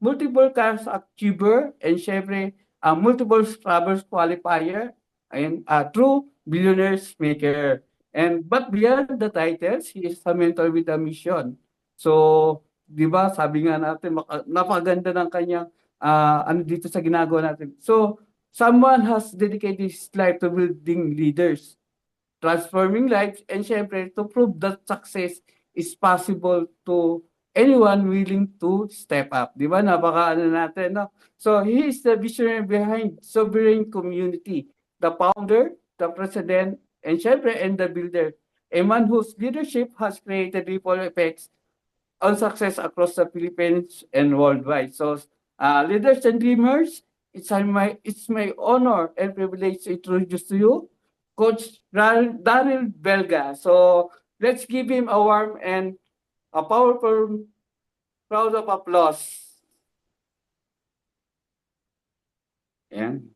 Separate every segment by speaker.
Speaker 1: multiple careers achiever, and syempre, multiple travels qualifier, and true billionaires maker. And but beyond the titles, he is a mentor with a mission. So, di ba, sabi nga natin, napakaganda ng kanyang ano dito sa ginagawa natin. So, someone has dedicated his life to building leaders, transforming lives, and syempre to prove that success is possible to anyone willing to step up. Di ba? Napaka ano natin, no? So, he is the visionary behind Sovereign Community, the founder, the president, and syempre, and the builder. A man whose leadership has created ripple effects on success across the Philippines and worldwide. So, leaders and dreamers, it's my honor and privilege to introduce to you Coach Daryl Belga. So, let's give him a warm and a powerful round of applause. Ayan.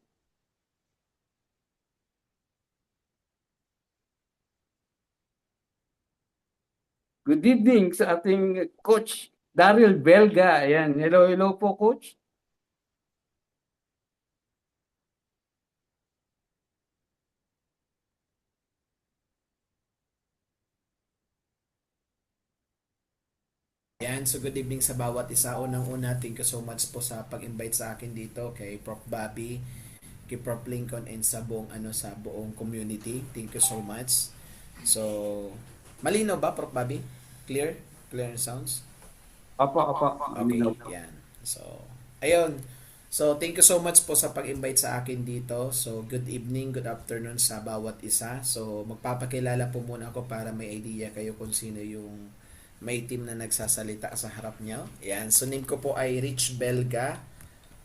Speaker 1: Good evening sa ating Coach Daryl Belga. Ayan. Hello, hello po, Coach.
Speaker 2: Yan, so good evening sa bawat isa. Unang-una, thank you so much po sa pag-invite sa akin dito kay Prof. Bobby, kay Prof. Lincoln, and sa buong sa buong community. Thank you so much. So, malinaw ba, Prof. Bobby? Clear? Clear and sounds?
Speaker 1: Apa, apa.
Speaker 2: Okay, yan. So, ayun. So, thank you so much po sa pag-invite sa akin dito. So, good evening, good afternoon sa bawat isa. So, magpapakilala po muna ako para may idea kayo kung sino yung may team na nagsasalita sa harap niyo. Yan. So, name ko po ay Rich Belga.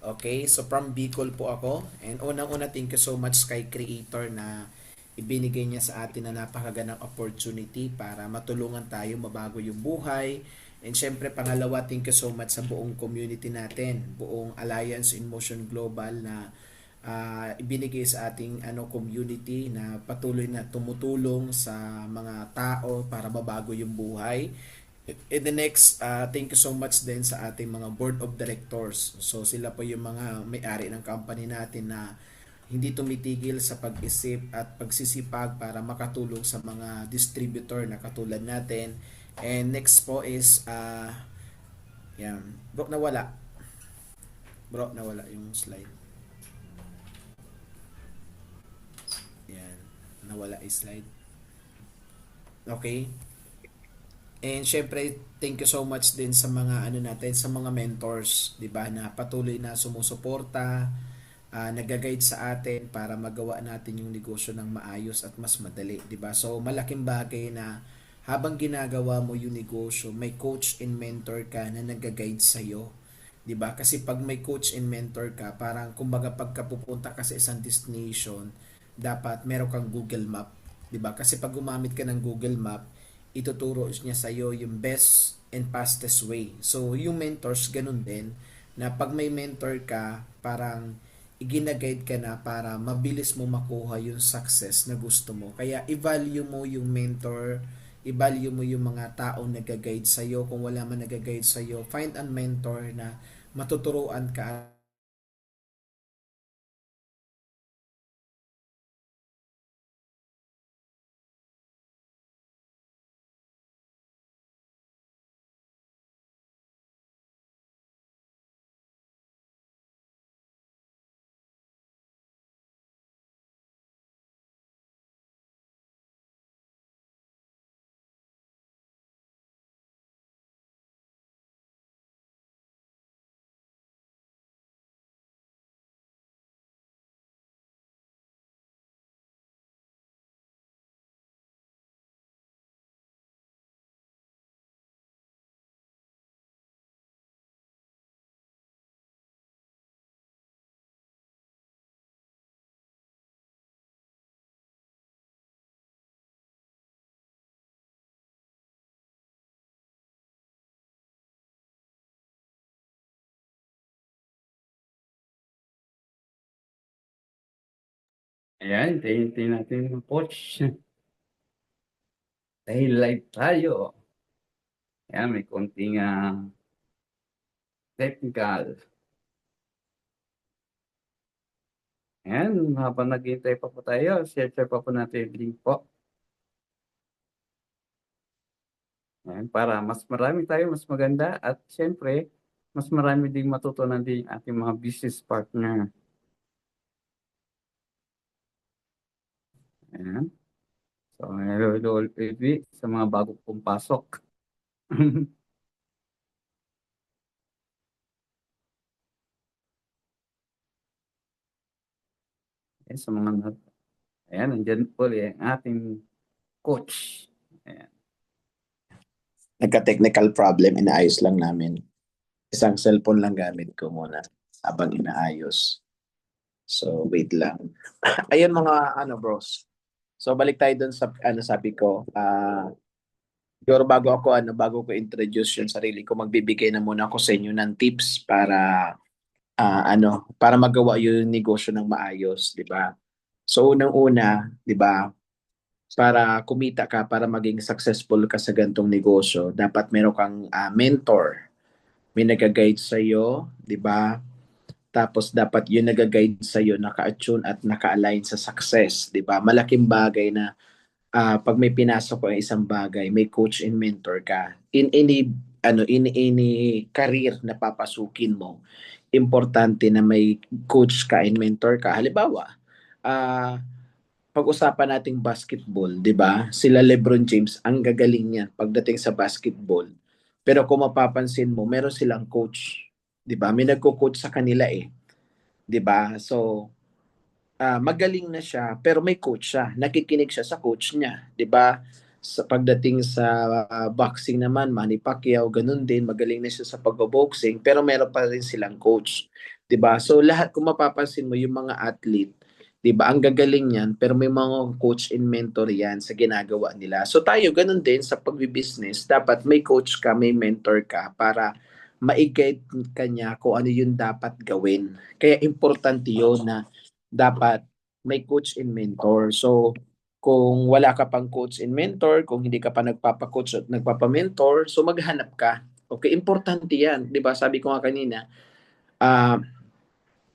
Speaker 2: Okay, so from Bicol po ako. And unang-una, thank you so much kay Creator na ibinigay niya sa atin na napakagandang opportunity para matulungan tayo mabago yung buhay. And syempre, pangalawa, thank you so much sa buong community natin, buong Alliance in Motion Global na ibinigay sa ating community na patuloy na tumutulong sa mga tao para mabago yung buhay. In the next, thank you so much din sa ating mga board of directors. So sila po yung mga may-ari ng company natin na hindi tumitigil sa pag-isip at pagsisipag para makatulong sa mga distributor na katulad natin. And next po is, yan, nawala. Bro, nawala yung slide. Yan, nawala yung slide. Okay. And syempre, thank you so much din sa mga natin, sa mga mentors, 'di ba, na patuloy na sumusuporta, nag-guide sa atin para magawa natin yung negosyo ng maayos at mas madali, 'di ba? So malaking bagay na habang ginagawa mo yung negosyo, may coach and mentor ka na nag-guide sa iyo, 'di ba? Kasi pag may coach and mentor ka, parang kumbaga pagka pupunta ka sa isang destination, dapat meron kang Google Map, 'di ba? Kasi pag gumamit ka ng Google Map, ituturo niya sa iyo yung best and fastest way. So, yung mentors, ganun din, na pag may mentor ka, parang iginaguide ka na para mabilis mo makuha yung success na gusto mo. Kaya, i-value mo yung mentor, i-value mo yung mga taong nag-guide sa iyo. Kung wala man nag-guide sa iyo, find a mentor na matuturuan ka.
Speaker 1: Ayan, tayo natin yung Coach. Dahil live tayo. Ayan, may konting technical. Ayan, habang naghihintay pa po tayo, share pa po natin yung link po. Ayan, para mas marami tayo, mas maganda at siyempre, mas marami ding matutunan din ating mga business partner. Ayan. So, hello ulit sa mga bago pong pasok. Ayan, sa mga ayan, nandiyan po ang ating coach. Ayan.
Speaker 2: Nagka-technical problem, inaayos lang namin. Isang cellphone lang gamit ko muna habang inaayos. So, wait lang. Ayun mga bros. So, balik tayo dun sa sabi ko. Siguro bago ko introduce yung sarili ko, magbibigay na muna ako sa inyo ng tips para para magawa yung negosyo ng maayos, di ba? So, unang-una, di ba, para kumita ka, para maging successful ka sa gantong negosyo, dapat meron kang mentor. May nag-guide sa iyo, di ba? Tapos dapat yung nag-guide sa iyo naka-attune at naka-align sa success, di ba? Malaking bagay na pag may pinasok ko ang isang bagay, may coach and mentor ka. In any career na papasukin mo, importante na may coach ka and mentor ka. Halimbawa, pag-usapan nating basketball, 'di ba? Sila LeBron James, ang gagaling niyan pagdating sa basketball. Pero kung mapapansin mo, meron silang coach, 'di ba? May nagko-coach sa kanila 'di ba? So, magaling na siya pero may coach siya. Nakikinig siya sa coach niya, 'di ba? Sa pagdating sa boxing naman, Manny Pacquiao, ganun din, magaling na siya sa pagbo-boxing pero meron pa rin silang coach, 'di ba? So lahat kung mapapansin mo yung mga athlete, 'di ba? Ang gagaling niyan pero may mga coach and mentor 'yan sa ginagawa nila. So tayo ganun din sa pagbi-business, dapat may coach ka, may mentor ka para ma-guide ka niya kung ano yung dapat gawin. Kaya importante 'yon na dapat may coach and mentor. So, kung wala ka pang coach and mentor, kung hindi ka pa nagpapa-coach at nagpapa-mentor, so maghanap ka. Okay, importante 'yan, 'di ba? Sabi ko nga kanina,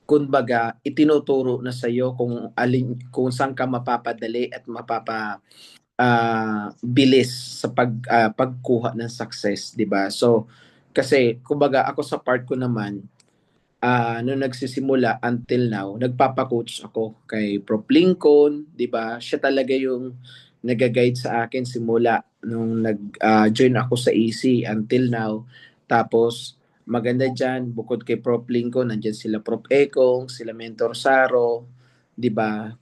Speaker 2: kumbaga itinuturo na sa iyo kung saan ka mapapadali at bilis sa pagkuha ng success, 'di ba? So, kasi kumbaga ako sa part ko naman, nung nagsisimula until now, nagpapa-coach ako kay Prof. Lincoln, 'di ba? Siya talaga yung nag-guide sa akin simula nung nag-join ako sa AC until now. Tapos maganda diyan, bukod kay Prof. Lincoln, nandiyan sila Prof. Ekong, sila Mentor Saro, 'di ba?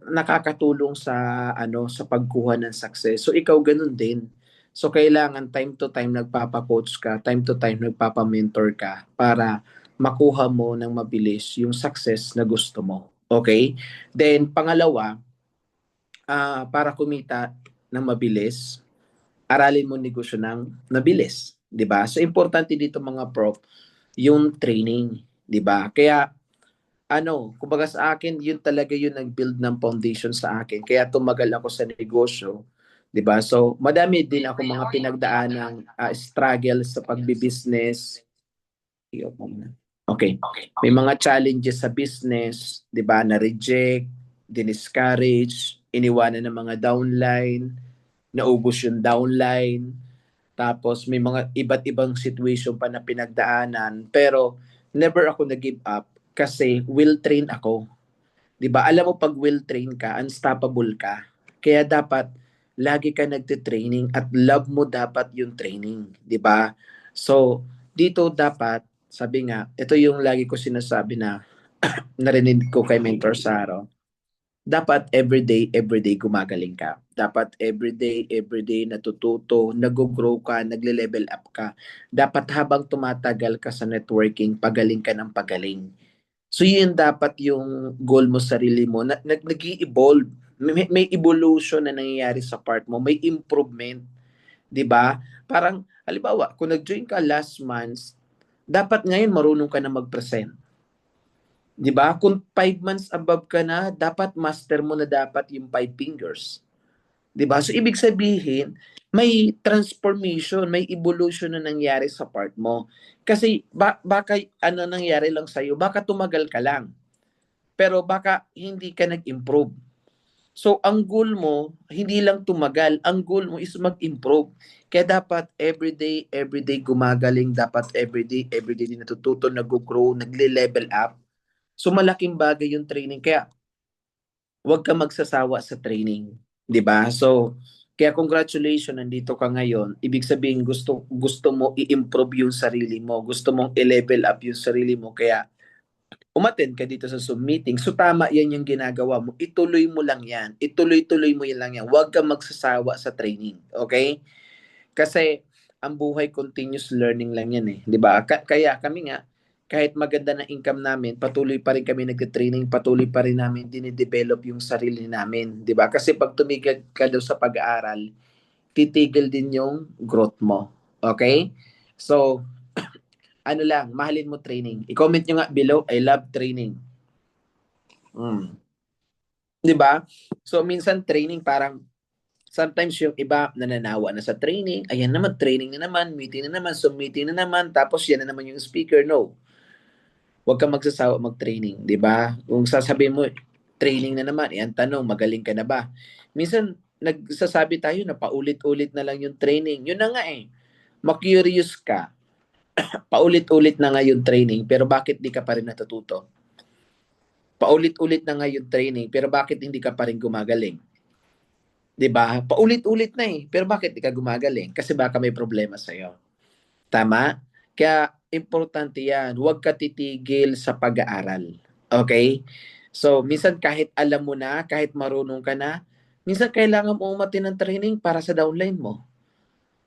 Speaker 2: Nakakatulong sa sa pagkuha ng success. So ikaw ganun din. So kailangan time to time nagpapa-coach ka, time to time nagpapa-mentor ka para makuha mo ng mabilis yung success na gusto mo. Okay? Then, pangalawa, para kumita ng mabilis, aralin mo negosyo ng mabilis. 'Di ba? So, importante dito mga prof, yung training. 'Di ba? Kaya, kumbaga sa akin, yun talaga yung nag-build ng foundation sa akin. Kaya tumagal ako sa negosyo. 'Di ba? So, madami din ako mga pinagdaan ng struggle sa pagbi-business. Okay. May mga challenges sa business, 'di ba? Na-reject, diniscourage, iniwanan ng mga downline, naubos yung downline, tapos may mga iba't ibang situation pa na pinagdaanan, pero never ako nag-give up kasi will train ako. 'Di ba? Alam mo pag will train ka, unstoppable ka. Kaya dapat lagi ka nagte-training at love mo dapat yung training, 'di ba? So, dito dapat sabi nga, ito yung lagi ko sinasabi na narinig ko kay Mentor Saro. Dapat everyday gumagaling ka. Dapat everyday natututo, nag-grow ka, nagle-level up ka. Dapat habang tumatagal ka sa networking, pagaling ka ng pagaling. So yun dapat yung goal mo sa sarili mo, nag-evolve. May evolution na nangyayari sa part mo, may improvement, 'di ba? Parang halimbawa, kung nag-join ka last month, dapat ngayon marunong ka na mag-present. 'Di ba? Kung 5 months above ka na, dapat master mo na dapat yung 5 fingers.
Speaker 3: 'Di ba? So ibig sabihin, may transformation, may evolution na nangyari sa part mo. Kasi baka ano nangyari lang sa'yo, baka tumagal ka lang, pero baka hindi ka nag-improve. So ang goal mo, hindi lang tumagal, ang goal mo is mag-improve. Kaya dapat everyday gumagaling, dapat everyday din natututo, nag-grow, nagle-level up. So malaking bagay yung training. Kaya huwag ka magsasawa sa training, 'di ba? So kaya congratulations, nandito ka ngayon. Ibig sabihin gusto gusto mo i-improve yung sarili mo, gusto mong i-level up yung sarili mo kaya umattend ka dito sa Zoom meeting. So tama 'yan yung ginagawa mo. Ituloy mo lang 'yan. Ituloy-tuloy mo 'yan lang 'yan. Huwag kang magsasawa sa training, okay? Kasi ang buhay continuous learning lang 'yan eh, 'di ba? Kaya kami nga kahit maganda na income namin, patuloy pa rin kami nagte-training, patuloy pa rin namin dine-develop yung sarili namin, 'di ba? Kasi pag tumigil ka daw sa pag-aaral, titigil din yung growth mo. Okay? So, ano lang, mahalin mo training. I-comment nyo nga below, I love training. 'Di ba? So, minsan training parang sometimes yung iba nananawa na sa training, ayan naman, training na naman, meeting na naman, Zoom meeting na naman, tapos yan na naman yung speaker. No, huwag kang magsasawa mag-training, di ba? Kung sasabihin mo, training na naman, yan tanong, magaling ka na ba? Minsan, nagsasabi tayo na paulit-ulit na lang yung training. Yun na nga eh, ma-curious ka, paulit-ulit na nga yung training, pero bakit di ka pa rin natututo? Paulit-ulit na nga yung training, pero bakit hindi ka pa rin gumagaling? 'Di ba? Paulit-ulit na eh. Pero bakit di ka gumagaling? Kasi baka may problema sa iyo. Tama? Kaya importante 'yan. Huwag ka titigil sa pag-aaral. Okay? So, minsan kahit alam mo na, kahit marunong ka na, minsan kailangan mo umati ng training para sa downline mo.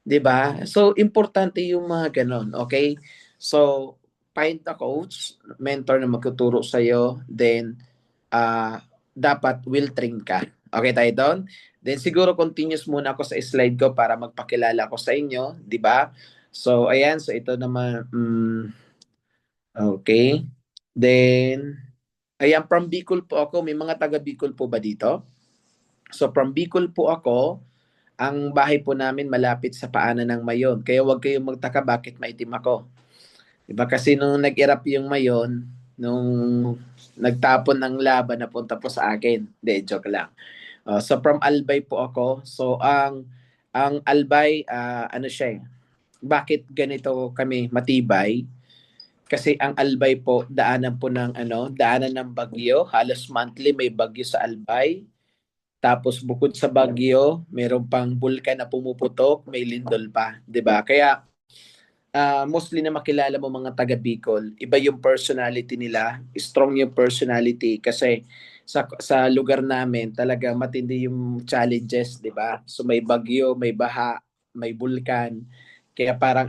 Speaker 3: 'Di ba? So, importante yung mga ganon. Okay? So, find a coach, mentor na magtuturo sa iyo, then dapat will train ka. Okay tayo doon? Then siguro continuous muna ako sa slide ko para magpakilala ko sa inyo, 'di ba? So ayan, so ito naman okay. Then ayan, from Bicol po ako. May mga taga Bicol po ba dito? So from Bicol po ako. Ang bahay po namin malapit sa paanan ng Mayon. Kaya huwag kayong magtaka bakit maitim ako. Diba kasi nung nag-erupt yung Mayon, nung nagtapon ng lava na punta po sa akin. De, joke lang. So from Albay po ako. So ang Albay ano siya eh. Bakit ganito kami matibay? Kasi ang Albay po daanan po ng daanan ng bagyo. Halos monthly may bagyo sa Albay. Tapos bukod sa bagyo, meron pang bulkan na pumuputok, may lindol pa, 'di ba? Kaya mostly na makilala mo mga taga Bicol, iba yung personality nila, strong yung personality kasi sa lugar namin talaga matindi yung challenges, 'di ba? So may bagyo, may baha, may bulkan. Kaya parang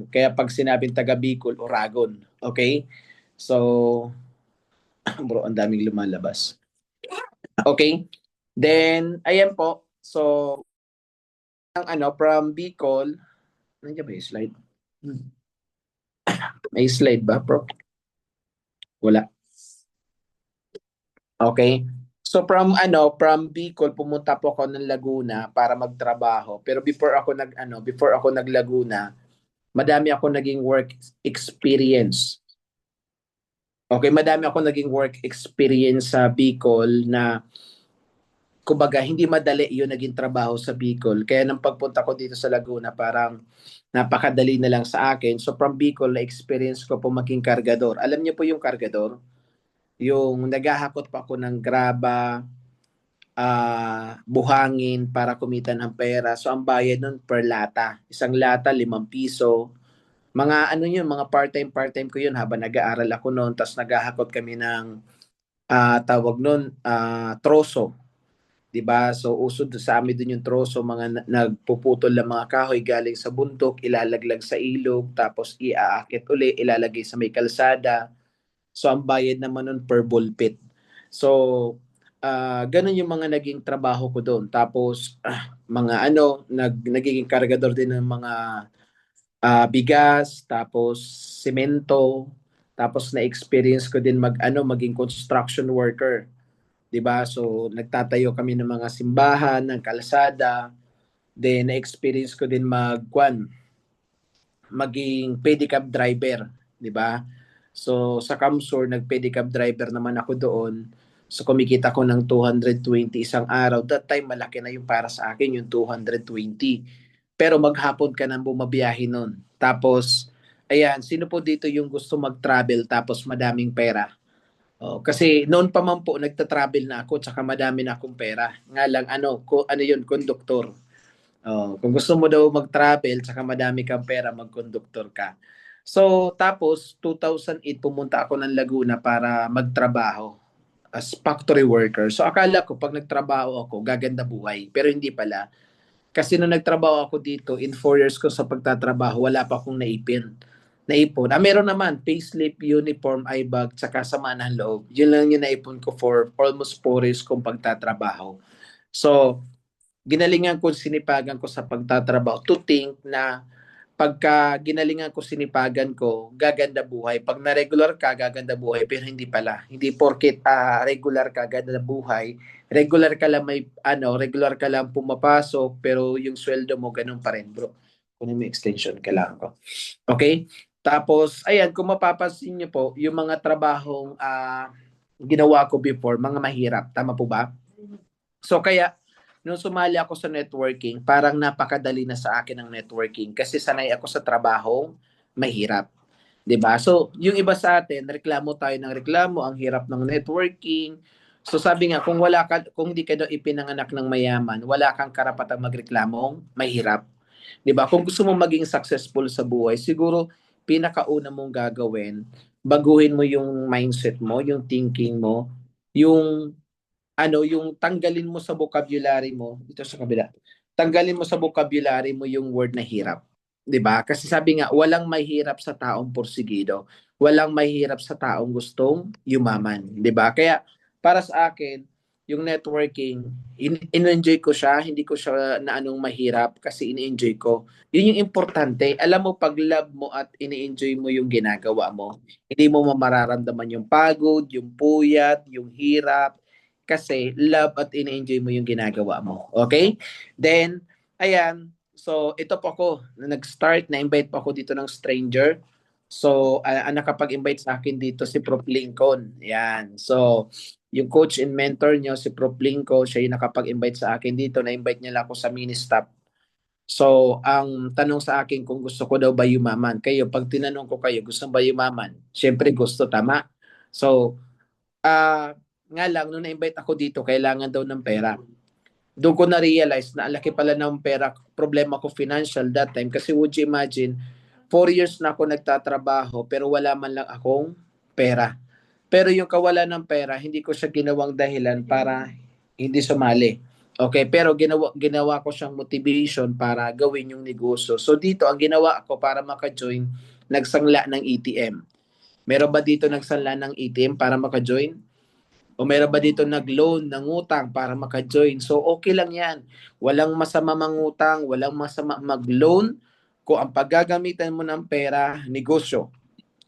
Speaker 3: kaya pag sinabing taga Bicol, Oragon, okay? So bro, ang daming lumalabas. Okay? Then ayan po. So ang from Bicol, nandiyan ba yung slide? May slide ba, bro? Wala. Okay. So from Bicol pumunta po ako ng Laguna para magtrabaho. Pero before ako nag Laguna, madami ako naging work experience. Okay, madami ako naging work experience sa Bicol na kumbaga hindi madali 'yung naging trabaho sa Bicol. Kaya nang pagpunta ko dito sa Laguna, parang napakadali na lang sa akin. So from Bicol na experience ko po maging kargador. Alam niyo po 'yung kargador? Yung naghahakot pa ako ng graba, buhangin para kumita ng pera. So ang bayad nun per lata. Isang lata, 5 piso. Mga yun, mga part-time ko yun habang nag-aaral ako noon. Tapos naghahakot kami ng tawag noon, troso. 'Di ba? So uso sa amin din yung troso, mga nagpuputol ng mga kahoy galing sa bundok, ilalaglag sa ilog, tapos iaakit uli, ilalagay sa may kalsada. So ang bayad naman nun per ball pit. So ganun yung mga naging trabaho ko doon. Tapos mga nagiging kargador din ng mga bigas, tapos semento, tapos na-experience ko din maging construction worker. 'di ba? So nagtatayo kami ng mga simbahan, ng kalsada, then na-experience ko din maging pedicab driver, 'di ba? So sa Kamsur, nag-pedicab driver naman ako doon. So kumikita ko ng 220 isang araw. That time malaki na yung para sa akin yung 220. Pero maghapon ka nang bumabiyahe nun. Tapos ayan, sino po dito yung gusto mag-travel tapos madaming pera? Oh, kasi noon pa man po nagta-travel na ako tsaka madami na akong pera. Nga lang ano yun, konduktor. Oh, kung gusto mo daw mag-travel tsaka madami kang pera, mag-conductor ka. So, tapos 2008 pumunta ako ng Laguna para magtrabaho as factory worker. So, akala ko pag nagtrabaho ako, gaganda buhay. Pero hindi pala. Kasi nung nagtrabaho ako dito, in 4 years ko sa pagtatrabaho, wala pa akong naipon. Meron naman, payslip, uniform, bag, tsaka sama ng loob. Yun lang yung naipon ko for almost 4 years kong pagtatrabaho. So, ginalingan ko, sinipagan ko sa pagtatrabaho to think na pagka ginalingan ko, sinipagan ko, gaganda buhay. Pag na-regular ka, gaganda buhay. Pero hindi pala. Hindi porket regular ka, gaganda buhay. Regular ka lang pumapasok, pero yung sweldo mo, ganun pa rin, bro. Kunin mo yung extension, kailangan ko. Okay? Tapos, ayan, kung mapapansin niyo po, yung mga trabahong ginawa ko before, mga mahirap. Tama po ba? So, kaya, nung sumali ako sa networking, parang napakadali na sa akin ang networking kasi sanay ako sa trabaho, mahirap. 'Di ba? So, yung iba sa atin, reklamo tayo ng reklamo, ang hirap ng networking. So, sabi nga, kung hindi ka daw ipinanganak ng mayaman, wala kang karapatang magreklamong mahirap. 'Di ba? Kung gusto mong maging successful sa buhay, siguro pinakauna mong gagawin, baguhin mo yung mindset mo, yung thinking mo, yung yung tanggalin mo sa vocabulary mo, ito sa kabila. Tanggalin mo sa vocabulary mo yung word na hirap. 'Di ba? Kasi sabi nga, walang mahirap sa taong porsigido. Walang mahirap sa taong gustong yumaman, 'di ba? Kaya para sa akin, yung networking, in-enjoy ko siya, hindi ko siya na anong mahirap kasi in-enjoy ko. Yun yung importante. Alam mo, pag love mo at ini-enjoy mo yung ginagawa mo, hindi mo mararamdaman yung pagod, yung puyat, yung hirap, kasi love at ini-enjoy mo yung ginagawa mo. Okay? Then, ayan, so ito po ako, na nag-start, na-invite po ako dito ng stranger. So, ang nakapag-invite sa akin dito si Prof. Lincoln. Yan. So, yung coach and mentor nyo, si Prof. Lincoln, siya yung nakapag-invite sa akin dito. Na-invite niya lang ako sa mini-stop. So, ang tanong sa akin kung gusto ko daw ba yumaman. Kayo, pag tinanong ko kayo, gusto ba yumaman? Siyempre gusto, tama? So, nga lang, nung na-invite ako dito, kailangan daw ng pera. Doon ko na-realize na ang laki pala ng pera, problema ko financial that time. Kasi would you imagine, 4 years na ako nagtatrabaho, pero wala man lang akong pera. Pero yung kawalan ng pera, hindi ko siya ginawang dahilan para hindi sumali. Okay, pero ginawa ko siyang motivation para gawin yung negosyo. So dito, ang ginawa ko para maka-join, nagsangla ng ATM. Meron ba dito nagsanla ng ATM para maka-join? O meron ba dito nag-loan ng utang para maka-join? So okay lang yan. Walang masama mangutang, walang masama mag-loan kung ang paggagamitan mo ng pera, negosyo.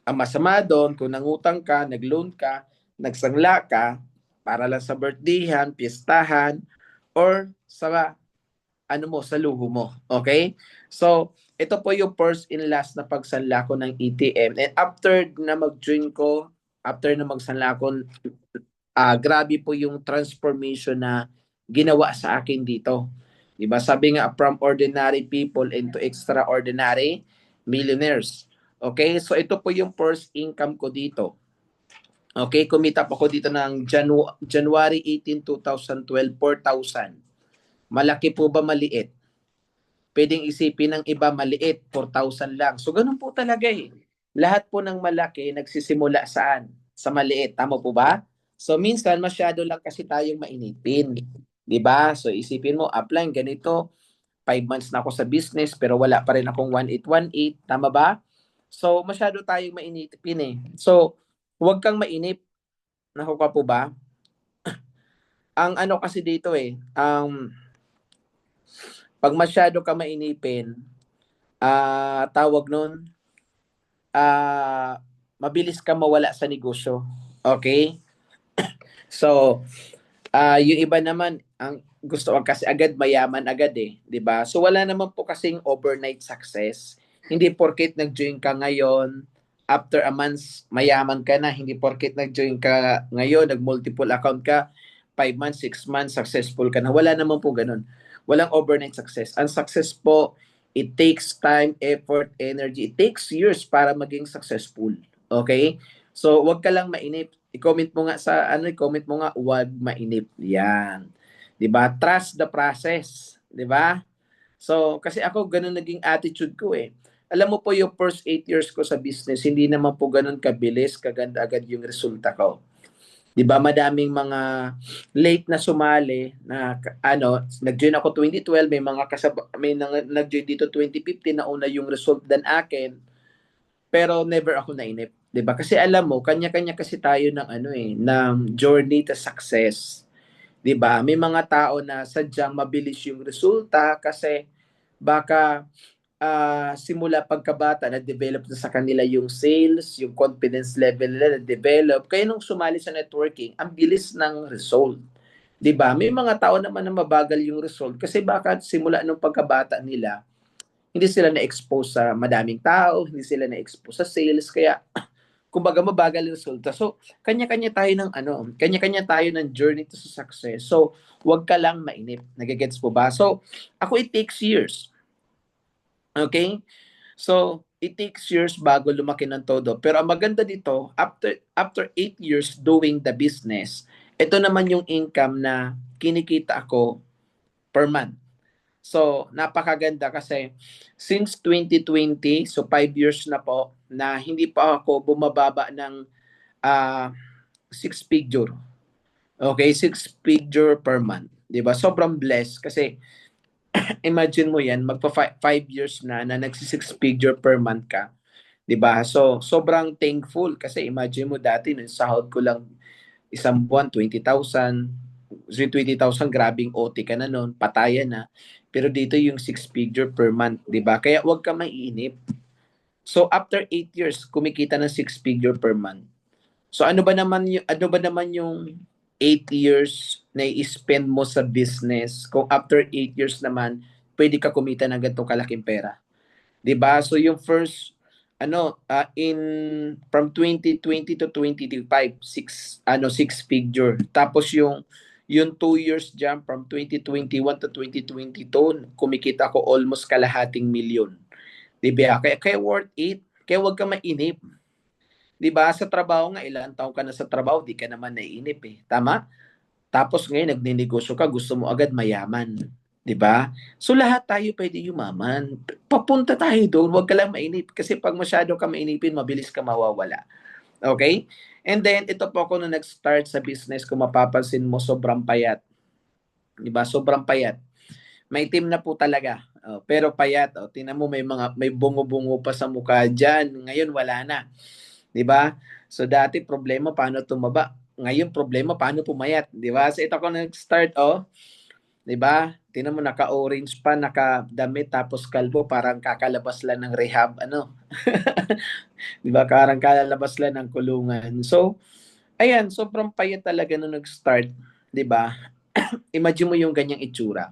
Speaker 3: Ang masama doon, kung nangutang ka, nag-loan ka, nagsangla ka, para lang sa birthdayhan, piestahan, or sa sa luho mo. Okay? So, ito po yung first and last na pagsanla ko ng ATM. And after na mag-join ko, after na magsanla ko, grabe po yung transformation na ginawa sa akin dito. 'Di ba? Sabi nga, from ordinary people into extraordinary millionaires. Okay? So ito po yung first income ko dito. Okay, kumita po ako dito ng January 18, 2012, 4,000. Malaki po ba maliit? Pwedeng isipin ng iba maliit, 4,000 lang. So ganun po talaga eh. Lahat po ng malaki nagsisimula saan? Sa maliit. Tama po ba? So minsan masyado lang kasi tayong mainipin. 'Di ba? So isipin mo, upline ganito, 5 months na ako sa business pero wala pa rin akong 1818. Tama ba? So masyado tayong mainipin eh. So huwag kang mainip. Nakuha po ba? Ang ano kasi dito eh, pag masyado ka mainipin, tawag nun, mabilis ka mawala sa negosyo. Okay? So, Yung iba naman, ang gusto kasi agad mayaman agad eh, 'di ba? So wala naman po kasing overnight success. Hindi porket nag-join ka ngayon, after a month mayaman ka na, hindi porket nag-join ka ngayon, nag-multiple account ka, 5 months, 6 months successful ka na. Wala naman po ganun. Walang overnight success. Ang success po, it takes time, effort, energy. It takes years para maging successful. Okay? So, wag ka lang mainip. I-comment mo nga sa i-comment mo nga wag mainip. Yan. 'Di ba? Trust the process, 'di ba? So, kasi ako ganun naging attitude ko eh. Alam mo po yung first 8 years ko sa business, hindi naman po ganun kabilis, kaganda agad yung resulta ko. 'Di ba? Madaming mga late na sumali na nag-join ako 2012, may mga nag-join dito 2015 na una yung result than akin, pero never ako nainip, 'di ba? Kasi alam mo, kanya-kanya kasi tayo ng ng journey to success, 'di ba? May mga tao na sadyang mabilis yung resulta kasi baka simula pagkabata na-develop na sa kanila yung sales, yung confidence level nila na-develop. Kaya nung sumali sa networking, ang bilis ng result. 'Di ba? May mga tao naman na mabagal yung result kasi baka simula nung pagkabata nila, hindi sila na-expose sa madaming tao, hindi sila na-expose sa sales, kaya kumbaga mabagal yung resulta. So, kanya-kanya tayo ng kanya-kanya tayo ng journey to success. So, wag ka lang mainip. Nagigets po ba? So, ako it takes years. Okay? So, it takes years bago lumaki ng todo. Pero ang maganda dito, after 8 years doing the business, ito naman yung income na kinikita ako per month. So, napakaganda kasi since 2020, so 5 years na po, na hindi pa ako bumababa ng uh, six figure. Okay, six figure per month. 'Di ba? Sobrang blessed kasi imagine mo 'yan, magpa 5 years na nagsi-six figure per month ka. 'Di ba? So, sobrang thankful kasi imagine mo dati nung sahod ko lang isang buwan 20,000. So 20,000 grabing OT ka na noon, patayan na. Pero dito yung six figure per month, 'di ba? Kaya 'wag ka maiinip. So after 8 years, kumikita ng six figure per month. So ano ba naman yung 8 years na i-spend mo sa business kung after 8 years naman pwede ka kumita ng ganito kalaking pera? 'Di ba? So yung first in from 2020 to 2025, six figure. Tapos yung 2 years diyan from 2021 to 2022, kumikita ako almost kalahating milyon. 'Di ba? Kaya worth it. Kaya wag ka mainip. 'Di ba? Sa trabaho nga, ilang taon ka na sa trabaho, di ka naman naiinip eh. Tama? Tapos ngayon nagnenegosyo ka, gusto mo agad mayaman. 'Di ba? So lahat tayo pwede yumaman. Papunta tayo doon, huwag ka lang mainip. Kasi pag masyado ka mainipin, mabilis ka mawawala. Okay? And then, ito po ako nung nag-start sa business, kung mapapansin mo, sobrang payat. 'Di ba? Sobrang payat. May team na po talaga. Pero payat. Tingnan mo, may bungo-bungo pa sa mukha diyan. Ngayon, wala na. 'Di ba? So dati problema paano tumaba. Ngayon problema paano pumayat, 'di ba? So ito ako nag-start 'di ba? Tingnan mo naka-orange pa, nakadamit tapos kalbo, parang kakalabas lang ng rehab 'Di ba? Parang kalalabas lang ng kulungan. So ayan, sobrang payat talaga nung nag-start, 'di ba? Imagine mo yung ganyang itsura.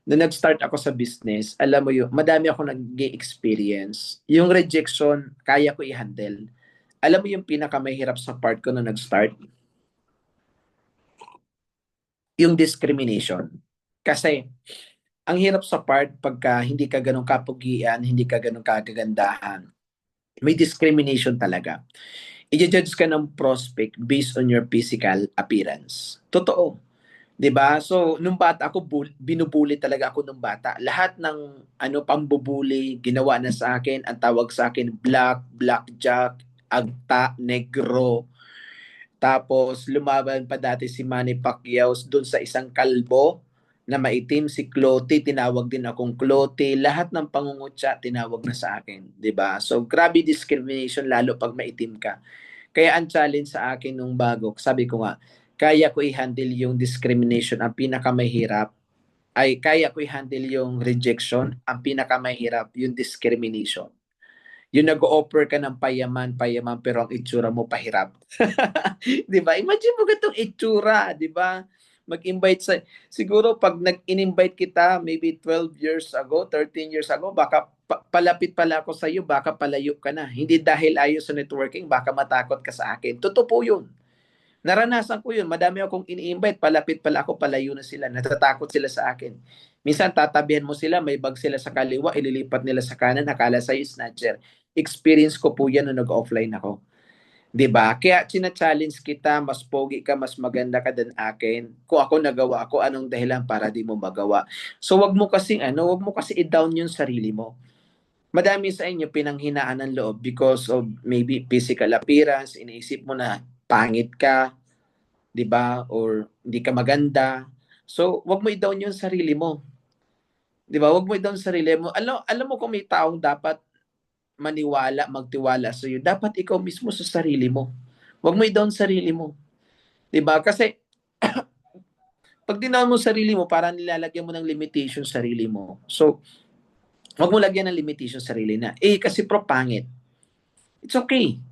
Speaker 3: Nung nag-start ako sa business, alam mo yung madami ako nag-experience. Yung rejection, kaya ko i-handle. Alam mo yung pinakamahirap sa part ko nung nag-start? Yung discrimination. Kasi, ang hirap sa part pagka hindi ka ganun kapugian, hindi ka ganun kagagandahan. May discrimination talaga. I-judge ka ng prospect based on your physical appearance. Totoo. 'Di ba? So, nung bata ako, binubuli talaga ako nung bata. Lahat ng pambubuli, ginawa na sa akin, ang tawag sa akin, blackjack, agta, negro. Tapos, lumaban pa dati si Manny Pacquiao doon sa isang kalbo na maitim, si Cloty, tinawag din akong Cloty. Lahat ng pangungutya, tinawag na sa akin. 'Di ba? So, grabe discrimination, lalo pag maitim ka. Kaya ang challenge sa akin nung bago, sabi ko nga, kaya ko i-handle yung discrimination. Ang pinakamahirap ay kaya ko i-handle yung rejection. Ang pinakamahirap yung discrimination. Yung nag-o-offer ka ng payaman, payaman, pero ang itsura mo pahirap. Di ba? Imagine mo ganitong itsura, di ba? Mag-invite sa, siguro pag nag-invite kita, maybe 12 years ago, 13 years ago, baka palapit pala ako sa iyo, baka palayo ka na. Hindi dahil ayaw sa networking, baka matakot ka sa akin. Totoo po yun. Naranasan ko yun. Madami akong ini-invite, palapit pala ako, palayo na sila. Natatakot sila sa akin. Minsan tatabihan mo sila, may bag sila sa kaliwa, ililipat nila sa kanan, nakala sa'yo snatcher. Experience ko po yan nung nag-offline ako. 'Di ba? Kaya china-challenge kita, mas pogi ka, mas maganda ka than akin. Kung ako nagawa ako, anong dahilan para di mo magawa? So wag mo kasi i-down yung sarili mo. Madami sa inyo pinanghinaan ng loob because of maybe physical appearance, iniisip mo na pangit ka, 'di ba? Or hindi ka maganda. So wag mo i-down yung sarili mo. 'Di ba? Wag mo i-down sarili mo. Alam mo kung may taong dapat maniwala, magtiwala sa iyo, dapat ikaw mismo sa sarili mo. Huwag mo i-down sarili mo. 'Di ba? Kasi pag dinown mo sarili mo, parang nilalagyan mo ng limitation sarili mo. So, huwag mo lagyan ng limitation sarili na, kasi pangit. It's okay.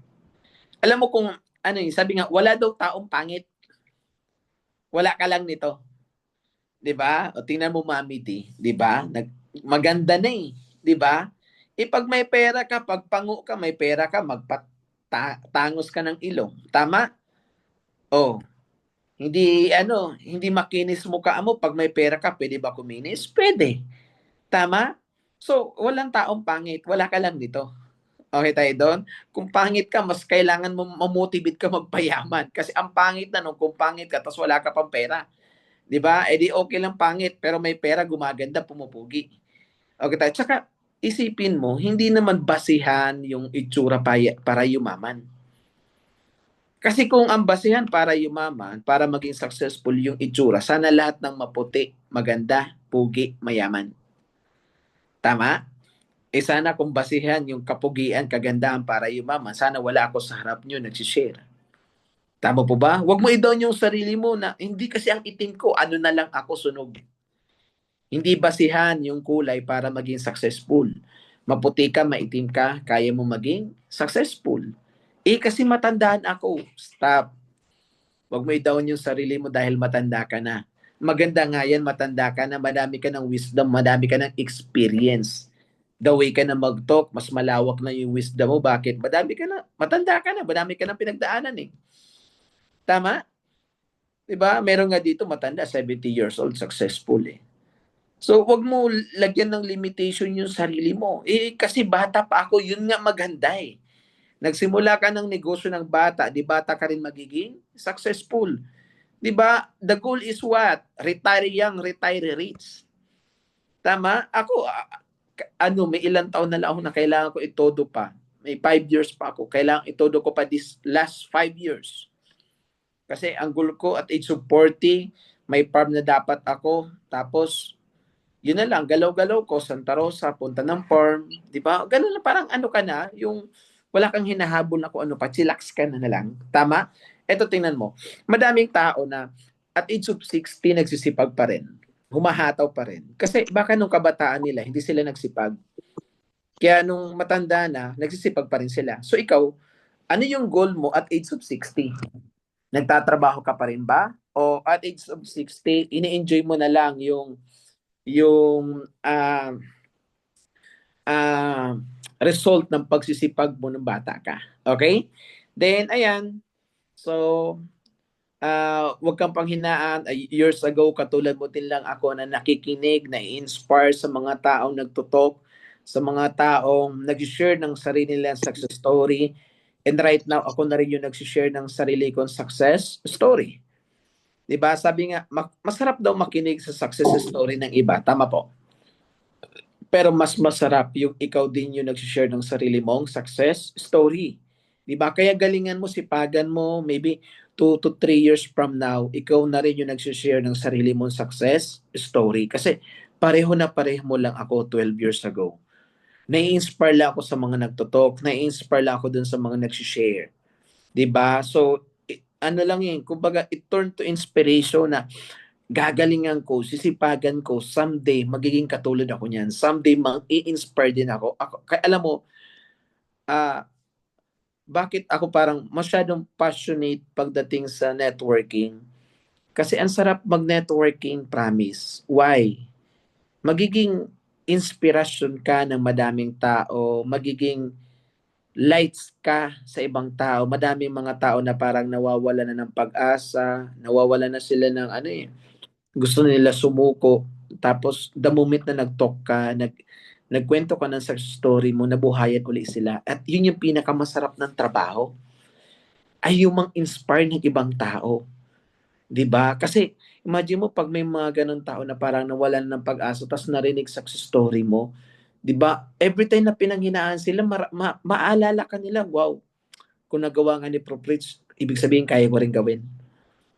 Speaker 3: Alam mo kung ano yun, sabi nga, wala daw taong pangit. Wala ka lang nito. 'Di ba? O tingnan mo Mami D, 'di ba? Maganda na 'di ba? Pag may pera ka, pag pango ka, may pera ka, magpatangos ka ng ilong. Tama? Oh, hindi makinis mukha mo pag may pera ka, pwede ba kuminis? Pwede. Tama? So, walang taong pangit, wala ka lang dito. Okay tayo doon? Kung pangit ka, mas kailangan mo mamotivate ka magpayaman. Kasi ang pangit na nung kung pangit ka, tapos wala ka pang pera. 'Di ba? Di okay lang pangit, pero may pera, gumaganda, pumupugi. Okay tayo. Tsaka, isipin mo, hindi naman basihan yung itsura para yumaman. Kasi kung ang basihan para yumaman, para maging successful yung itsura, sana lahat ng maputi, maganda, pugi, mayaman. Tama? Sana kung basihan yung kapugian, kagandahan para yumaman, sana wala ako sa harap nyo nagsishare. Tama po ba? Huwag mo i-down yung sarili mo na hindi kasi ang itim ko, ano na lang ako sunog. Hindi basihan yung kulay para maging successful. Maputi ka, maitim ka, kaya mo maging successful. Kasi matandaan ako. Stop. Huwag mo i-down yung sarili mo dahil matanda ka na. Maganda nga yan, matanda ka na, madami ka ng wisdom, madami ka ng experience. The way ka na mag-talk, mas malawak na yung wisdom mo. Bakit? Matanda ka na, madami ka ng pinagdaanan eh. Tama? Diba? Meron nga dito matanda, 70 years old, successful eh. So, wag mo lagyan ng limitation yung sarili mo. Kasi bata pa ako, yun nga maganda eh. Nagsimula ka ng negosyo ng bata, di bata ka rin magiging successful. Di ba? The goal is what? Retire young, retire rich. Tama? Ako, may ilang taon na lang ako na kailangan ko itodo pa. May 5 years pa ako. Kailangan itodo ko pa this last 5 years. Kasi ang goal ko at age of 40, may farm na dapat ako. Tapos, yun na lang, galaw-galaw ko, Santa Rosa, punta ng farm, di ba? Ganun na, parang ano ka na, yung wala kang hinahabol na kung ano pa, chillax ka na lang. Tama? Eto, tingnan mo. Madaming tao na at age of 60, nagsisipag pa rin. Humahataw pa rin. Kasi baka nung kabataan nila, hindi sila nagsipag. Kaya nung matanda na, nagsisipag pa rin sila. So ikaw, ano yung goal mo at age of 60? Nagtatrabaho ka pa rin ba? O at age of 60, ini-enjoy mo na lang yung result ng pagsisipag mo ng bata ka. Okay? Then, ayan. So, wag kang panghinaan. Years ago, katulad mo din lang ako na nakikinig, na-inspire sa mga taong nagtutok, sa mga taong nag-share ng sarili nilang success story. And right now, ako na rin yung nag-share ng sarili kong success story. Diba? Sabi nga, masarap daw makinig sa success story ng iba. Tama po. Pero mas masarap yung ikaw din yung nag-share ng sarili mong success story. Diba? Kaya galingan mo, sipagan mo, maybe 2 to 3 years from now, ikaw na rin yung nag-share ng sarili mong success story. Kasi pareho mo lang ako 12 years ago. Nai-inspire lang ako sa mga nagtutok, nai-inspire lang ako dun sa mga nag-share. Diba? So, ano lang yun, kumbaga, it turned to inspiration na gagalingan ko, sisipagan ko, someday, magiging katulad ako niyan. Someday, i-inspire din ako. Alam mo, ah, bakit ako parang masyadong passionate pagdating sa networking? Kasi ang sarap mag-networking, promise. Why? Magiging inspirasyon ka ng madaming tao, magiging lights ka sa ibang tao. Madaming mga tao na parang nawawala na ng pag-asa, nawawala na sila ng ano eh, gusto nila sumuko. Tapos the moment na nag-talk ka, nagkwento ka ng success story mo, nabuhayan uli sila. At yun yung pinakamasarap ng trabaho, ay yung mang-inspire ng ibang tao. 'Di ba? Kasi imagine mo pag may mga ganun tao na parang nawalan ng pag-asa tapos narinig success story mo, 'di ba? Every time na pinanghinaan sila, maalala ka nila, wow, kung nagawa nga ni Prof. Rich, ibig sabihin kaya ko rin gawin.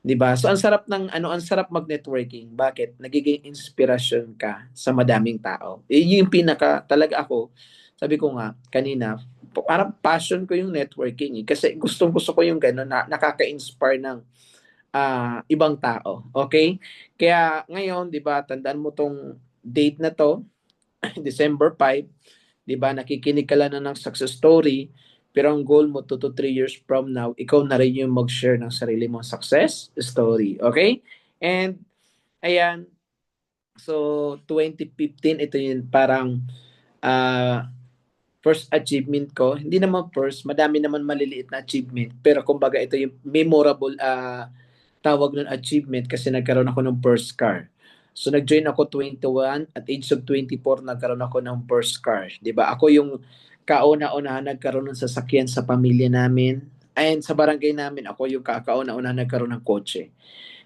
Speaker 3: 'Di ba? So ang sarap ng ano, ang sarap mag-networking. Bakit? Nagiging inspirasyon ka sa madaming tao. Yun yung pinaka talaga ako, sabi ko nga kanina, parang passion ko yung networking eh. Kasi gustong-gusto ko yung gano'n na nakaka-inspire ng ibang tao. Okay? Kaya ngayon, 'di ba, tandaan mo tong date na to, December 5, 'di ba, nakikinig ka lang na ng success story, pero ang goal mo 2 to 3 years from now, ikaw na rin yung mag-share ng sarili mong success story. Okay? And ayan, so 2015, ito yung parang ah first achievement ko. Hindi naman first, madami naman maliliit na achievement, pero kumbaga ito yung memorable tawag nun achievement kasi nagkaroon ako ng first car. So nag-join ako 21, at age of 24 nagkaroon ako ng first car. 'Di ba? Ako yung kauna-unahan nagkaroon ng sasakyan sa pamilya namin. And sa barangay namin, ako yung kakauna-unahan nagkaroon ng kotse.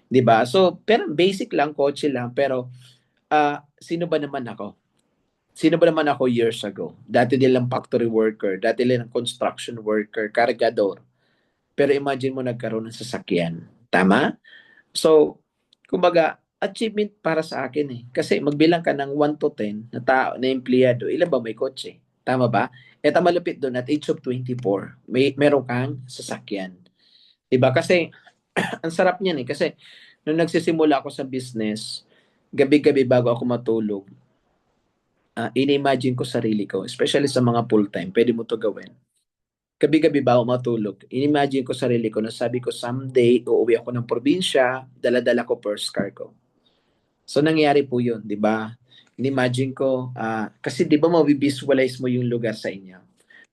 Speaker 3: 'Di ba? So, pero basic lang, kotse lang. Pero, sino ba naman ako? Sino ba naman ako years ago? Dati din lang factory worker, dati din lang construction worker, kargador. Pero imagine mo nagkaroon ng sasakyan. Tama? So, kumbaga, achievement para sa akin eh. Kasi magbilang ka ng 1 to 10 na tao, na empleyado, ilan ba may kotse? Tama ba? At ang malupit doon, at age of 24, meron kang sasakyan. Diba? Kasi, ang sarap niyan eh. Kasi, nung nagsisimula ako sa business, gabi-gabi bago ako matulog, in-imagine ko sarili ko, especially sa mga full-time, pwede mo to gawin. Gabi-gabi bago matulog, in-imagine ko sarili ko na sabi ko, someday, uuwi ako ng probinsya, dala-dala ko first car ko. So, nangyari po yun, di ba? In-imagine ko, kasi di ba mabivisualize mo yung lugar sa inyo.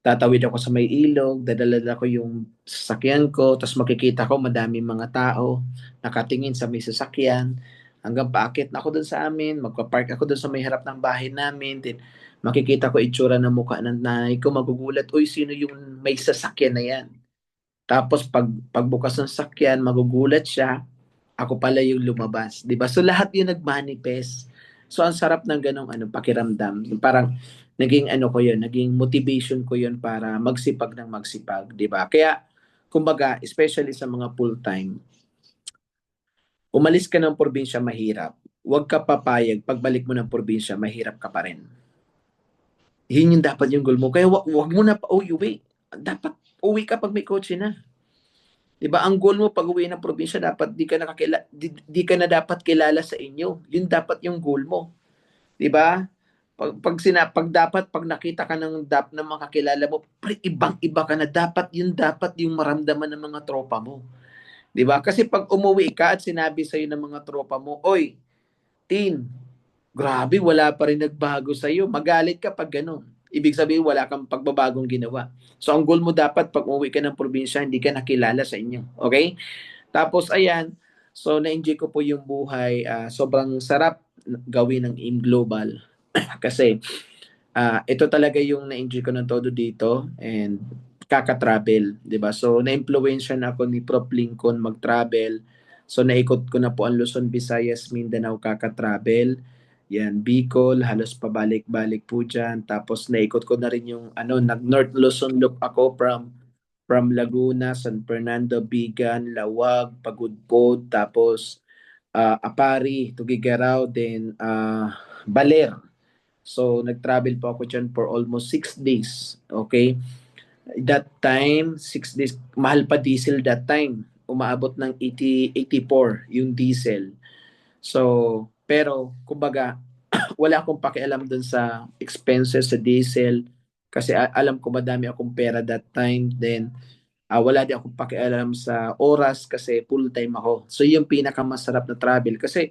Speaker 3: Tatawid ako sa may ilog, dadala ko yung sasakyan ko, tapos makikita ko madaming mga tao nakatingin sa may sasakyan, hanggang paakit na ako dun sa amin, magpa-park ako dun sa may harap ng bahay namin, then makikita ko itsura ng mukha ng nanay ko, magugulat, uy, sino yung may sasakyan na yan? Tapos pagbukas ng sasakyan, magugulat siya, ako pala yung lumabas, 'di ba? So lahat 'yun nag-manifest. So ang sarap ng ganong ano pakiramdam. Parang naging ano ko 'yun, naging motivation ko 'yun para magsipag ng magsipag, 'di ba? Kaya kumbaga, especially sa mga full-time, umalis ka ng probinsya mahirap. Huwag ka papayag pagbalik mo ng probinsya mahirap ka pa rin. Yun yung dapat yung goal mo. Kaya wag mo na pa uwi. Dapat uwi ka pag may kotse na. 'Di ba? Ang goal mo pag-uwi ng probinsya dapat di ka na dapat kilala sa inyo. Yun dapat yung goal mo, 'di ba? Pag nakita ka ng mga kakilala mo, pre, ibang-iba ka na, dapat yung maramdaman ng mga tropa mo. 'Di ba? Kasi pag umuwi ka at sinabi sa ng mga tropa mo, "Oy, Tin, grabe, wala pa rin nagbago sa iyo." Magalit ka pag gano'n. Ibig sabihin wala kang pagbabagong ginawa. So ang goal mo dapat pag umuwi ka ng probinsya, hindi ka nakilala sa inyo. Okay? Tapos ayan, so na-enjoy ko po yung buhay. Sobrang sarap gawin ng AIM Global. Kasi ito talaga yung na-enjoy ko ng todo dito, and kaka-travel, 'di ba? So na-impluwensya na ako ni Prof. Lincoln mag-travel. So naikot ko na po ang Luzon, Visayas, Mindanao kaka-travel. Yan, Bicol, halos pabalik-balik po dyan. Tapos naikot ko na rin yung nag-North Luzon loop ako from Laguna, San Fernando, Bigan, Lawag, Pagudpod, tapos Apari, Tugigaraw, then Baler. So, nag-travel po ako dyan for almost 6 days. Okay? That time, 6 days, mahal pa diesel that time. Umaabot ng 84 yung diesel. So, pero, kumbaga, wala akong pakialam dun sa expenses sa diesel. Kasi alam ko madami akong pera that time. Then, wala din akong pakialam sa oras kasi full-time ako. So, yung pinakamasarap na travel. Kasi,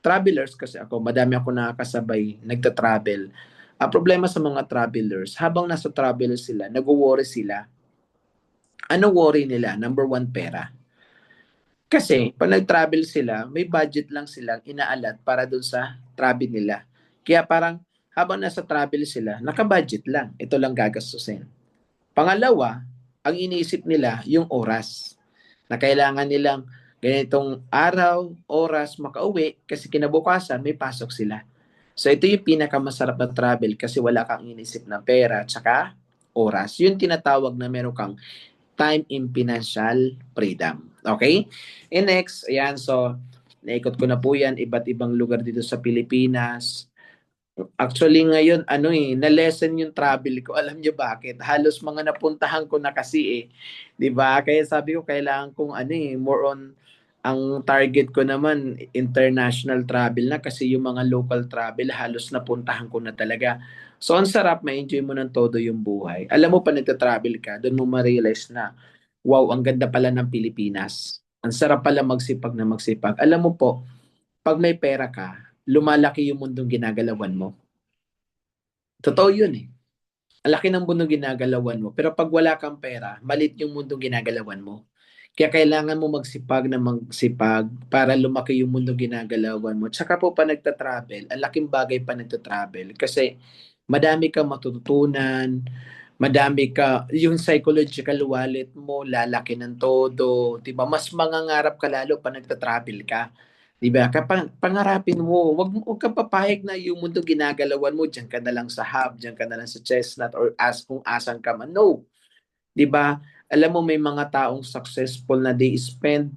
Speaker 3: travelers kasi ako, madami ako nakakasabay, nagta-travel. Ang problema sa mga travelers, habang nasa travel sila, nag-worry sila. Ano worry nila? Number one, pera. Kasi pag nag-travel sila, may budget lang silang inaalat para dun sa travel nila. Kaya parang habang nasa travel sila, naka-budget lang. Ito lang gagastusin. Pangalawa, ang iniisip nila yung oras na kailangan nilang ganitong araw, oras, makauwi kasi kinabukasan may pasok sila. So ito yung pinakamasarap na travel kasi wala kang inisip na pera at saka oras. Yung tinatawag na meron kang time in financial freedom. Okay? And next, ayan, so naikot ko na po yan, iba't ibang lugar dito sa Pilipinas. Actually ngayon, na-lessen yung travel ko. Alam niyo bakit? Halos mga napuntahan ko na kasi eh. 'Di ba? Kaya sabi ko kailangan kong more on ang target ko naman international travel na kasi yung mga local travel halos napuntahan ko na talaga. So ang sarap, ma-enjoy mo ng todo yung buhay. Alam mo pa nagta-travel ka, doon mo ma-realize na wow, ang ganda pala ng Pilipinas. Ang sarap pala magsipag na magsipag. Alam mo po, pag may pera ka, lumalaki yung mundong ginagalawan mo. Totoo yun eh. Ang laki ng mundong ginagalawan mo. Pero pag wala kang pera, malit yung mundong ginagalawan mo. Kaya kailangan mo magsipag na magsipag para lumaki yung mundong ginagalawan mo. Tsaka po pa nagta-travel, ang laking bagay pa nagta-travel. Kasi madami kang matututunan, madami ka, yung psychological wallet mo, lalaki ng todo. Diba? Mas mangangarap ka lalo pa nagta-travel ka. 'Di ba? Pangarapin mo, wag kang papayag na yung mundo ginagalawan mo, diyan ka na lang sa hub, diyan ka na lang sa chestnut or kung asan ka man. No, 'di ba? Alam mo may mga taong successful na they spend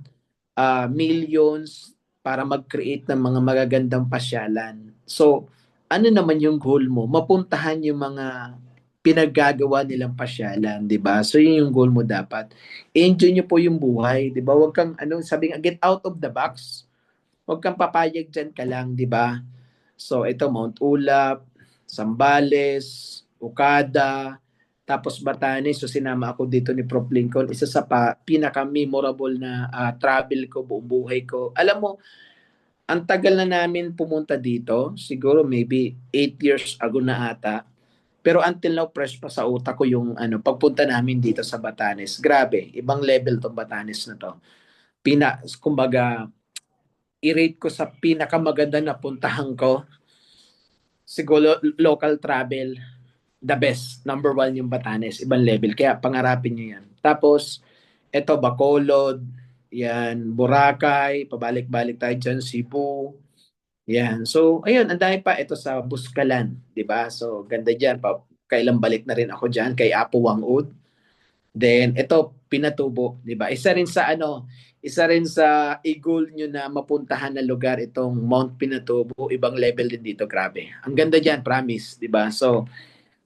Speaker 3: millions para mag-create ng mga magagandang pasyalan. So, ano naman yung goal mo? Mapuntahan yung mga pinaggagawa nilang pasyalan, 'di ba? So, yun yung goal mo dapat. Enjoy nyo po yung buhay, 'di ba? Wag kang sabi nga get out of the box. Huwag kang papayag dyan ka lang, di ba? So, ito, Mount Ulap, Zambales, Okada, tapos Batanes. So, sinama ako dito ni Prof. Lincoln. Isa sa pinaka-memorable na travel ko, buong buhay ko. Alam mo, ang tagal na namin pumunta dito. Siguro maybe 8 years ago na ata. Pero until now, fresh pa sa utak ko yung pagpunta namin dito sa Batanes. Grabe, ibang level tong Batanes na to. Kumbaga, i-rate ko sa pinakamaganda na puntahan ko, siguro local travel, the best. Number one yung Batanes, ibang level. Kaya pangarapin nyo yan. Tapos, eto, Bacolod, yan, Boracay, pabalik-balik tayo dyan, Cebu, yan. So, ayun, ang dami pa ito sa Buscalan, di ba? So, ganda dyan. Kailang balik na rin ako dyan kay Apo Wangud. Then ito Pinatubo, 'di ba? Isa rin sa i-goal nyo na mapuntahan na lugar itong Mount Pinatubo, ibang level din dito, grabe. Ang ganda diyan, promise, 'di ba? So,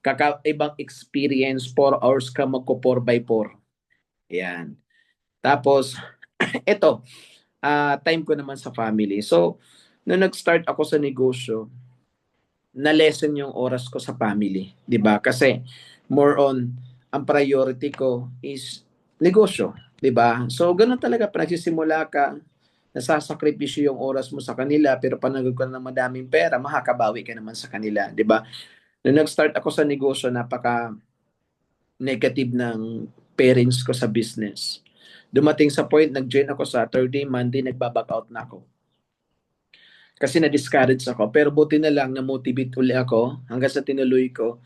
Speaker 3: kakaibang experience, 4 hours ka magko 4x4. Yan. Tapos ito, time ko naman sa family. So, nung nag-start ako sa negosyo, na-lessen yung oras ko sa family, 'di ba? Kasi more on ang priority ko is negosyo, 'di ba? So ganoon talaga pag nagsisimula ka, nasasakripisyo yung oras mo sa kanila pero panagod ka ng madaming pera, makakabawi ka naman sa kanila, 'di ba? Nung nag-start ako sa negosyo, napaka negative ng parents ko sa business. Dumating sa point, nag-join ako sa Saturday, Monday, nagbaback out na ako kasi na-discourage ako. Pero buti na lang, na-motivate uli ako hanggang sa tinuloy ko.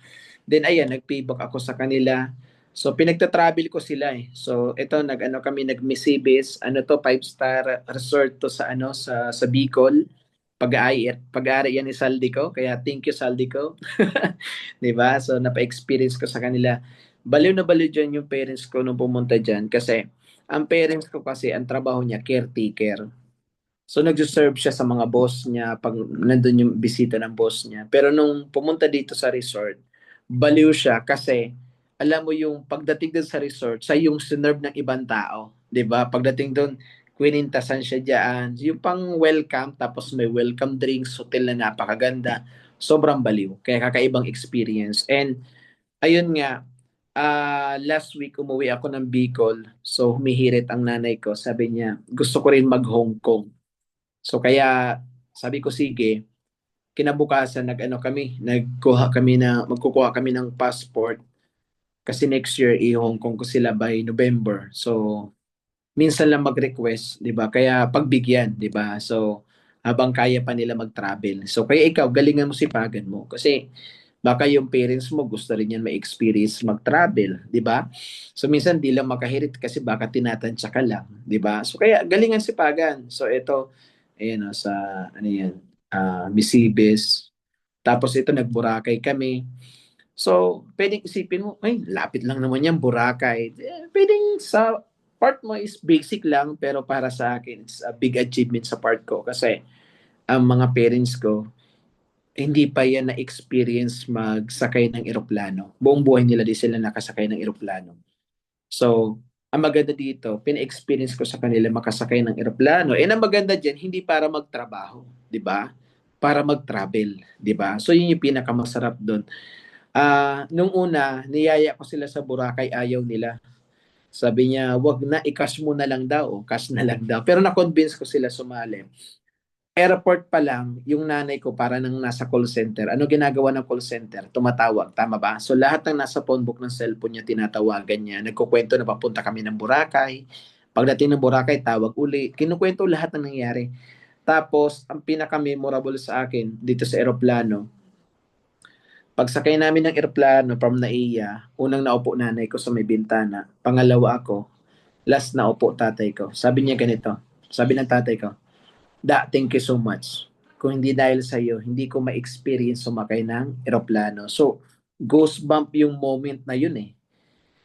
Speaker 3: Then ayan, nag-payback ako sa kanila. So pinagta-travel ko sila eh. So ito kami nag-Misibis, 5-star resort to sa sa Bicol. Pag-aari yan ni Saldico, kaya thank you Saldico. 'Di ba? So napa-experience ko sa kanila. Baliw na baliw dyan yung parents ko nung pumunta dyan kasi ang parents ko kasi ang trabaho niya caretaker. So nagse-serve siya sa mga boss niya pag nandun yung bisita ng boss niya. Pero nung pumunta dito sa resort, baliw siya kasi alam mo yung pagdating doon sa resort, sa yung sinerve ng ibang tao, 'di ba? Pagdating doon, kwinintasan siya diyan, yung pang welcome tapos may welcome drinks, hotel na napakaganda. Sobrang baliw. Kaya kakaibang experience. And Ayun nga, last week umuwi ako ng Bicol. So humihirit ang nanay ko. Sabi niya, gusto ko rin mag-Hong Kong. So kaya sabi ko, sige. Kinabukasan magkukuha kami ng passport kasi next year i-Hong Kong ko sila by November. So minsan lang mag-request, 'di ba? Kaya pagbigyan, 'di ba? So habang kaya pa nila mag-travel. So kaya ikaw galingan mo sipagan mo kasi baka yung parents mo gusto rin yan ma-experience mag-travel, 'di ba? So minsan di lang makahirit kasi baka tinatantya ka lang, 'di ba? So kaya galingan sipagan. So ito ayan sa ano yan, Misibis. Tapos ito nag-Boracay kami. So, pwedeng isipin mo, ay, lapit lang naman yan, Boracay. Pwedeng sa part mo is basic lang, pero para sa akin, it's a big achievement sa part ko. Kasi, ang mga parents ko, hindi pa yan na-experience magsakay ng eroplano. Buong buhay nila di sila nakasakay ng eroplano. So, ang maganda dito, pina-experience ko sa kanila makasakay ng eroplano. And ang maganda dyan, hindi para magtrabaho, di ba? Para mag-travel, di ba? So, yun yung pinakamasarap doon. Nung una, niyaya ko sila sa Boracay, ayaw nila. Sabi niya, wag na, i-cash mo na lang daw, cash na lang daw. Pero na-convince ko sila sumali. Airport pa lang, yung nanay ko para nang nasa call center. Ano ginagawa ng call center? Tumatawag, tama ba? So lahat ng nasa phone book ng cellphone niya, tinatawagan niya. Nagkukwento na papunta kami ng Boracay. Pagdating ng Boracay, tawag uli. Kinukwento lahat ng nangyari. Tapos, ang pinaka-memorable sa akin dito sa eroplano, pagsakay namin ng eroplano from Naiya, unang naupo nanay ko sa may bintana. Pangalawa ako, last na upo tatay ko. Sabi niya ganito, sabi ng tatay ko, Da, thank you so much. Kung hindi dahil sa iyo, hindi ko ma-experience sumakay ng eroplano. So, goosebump yung moment na yun eh.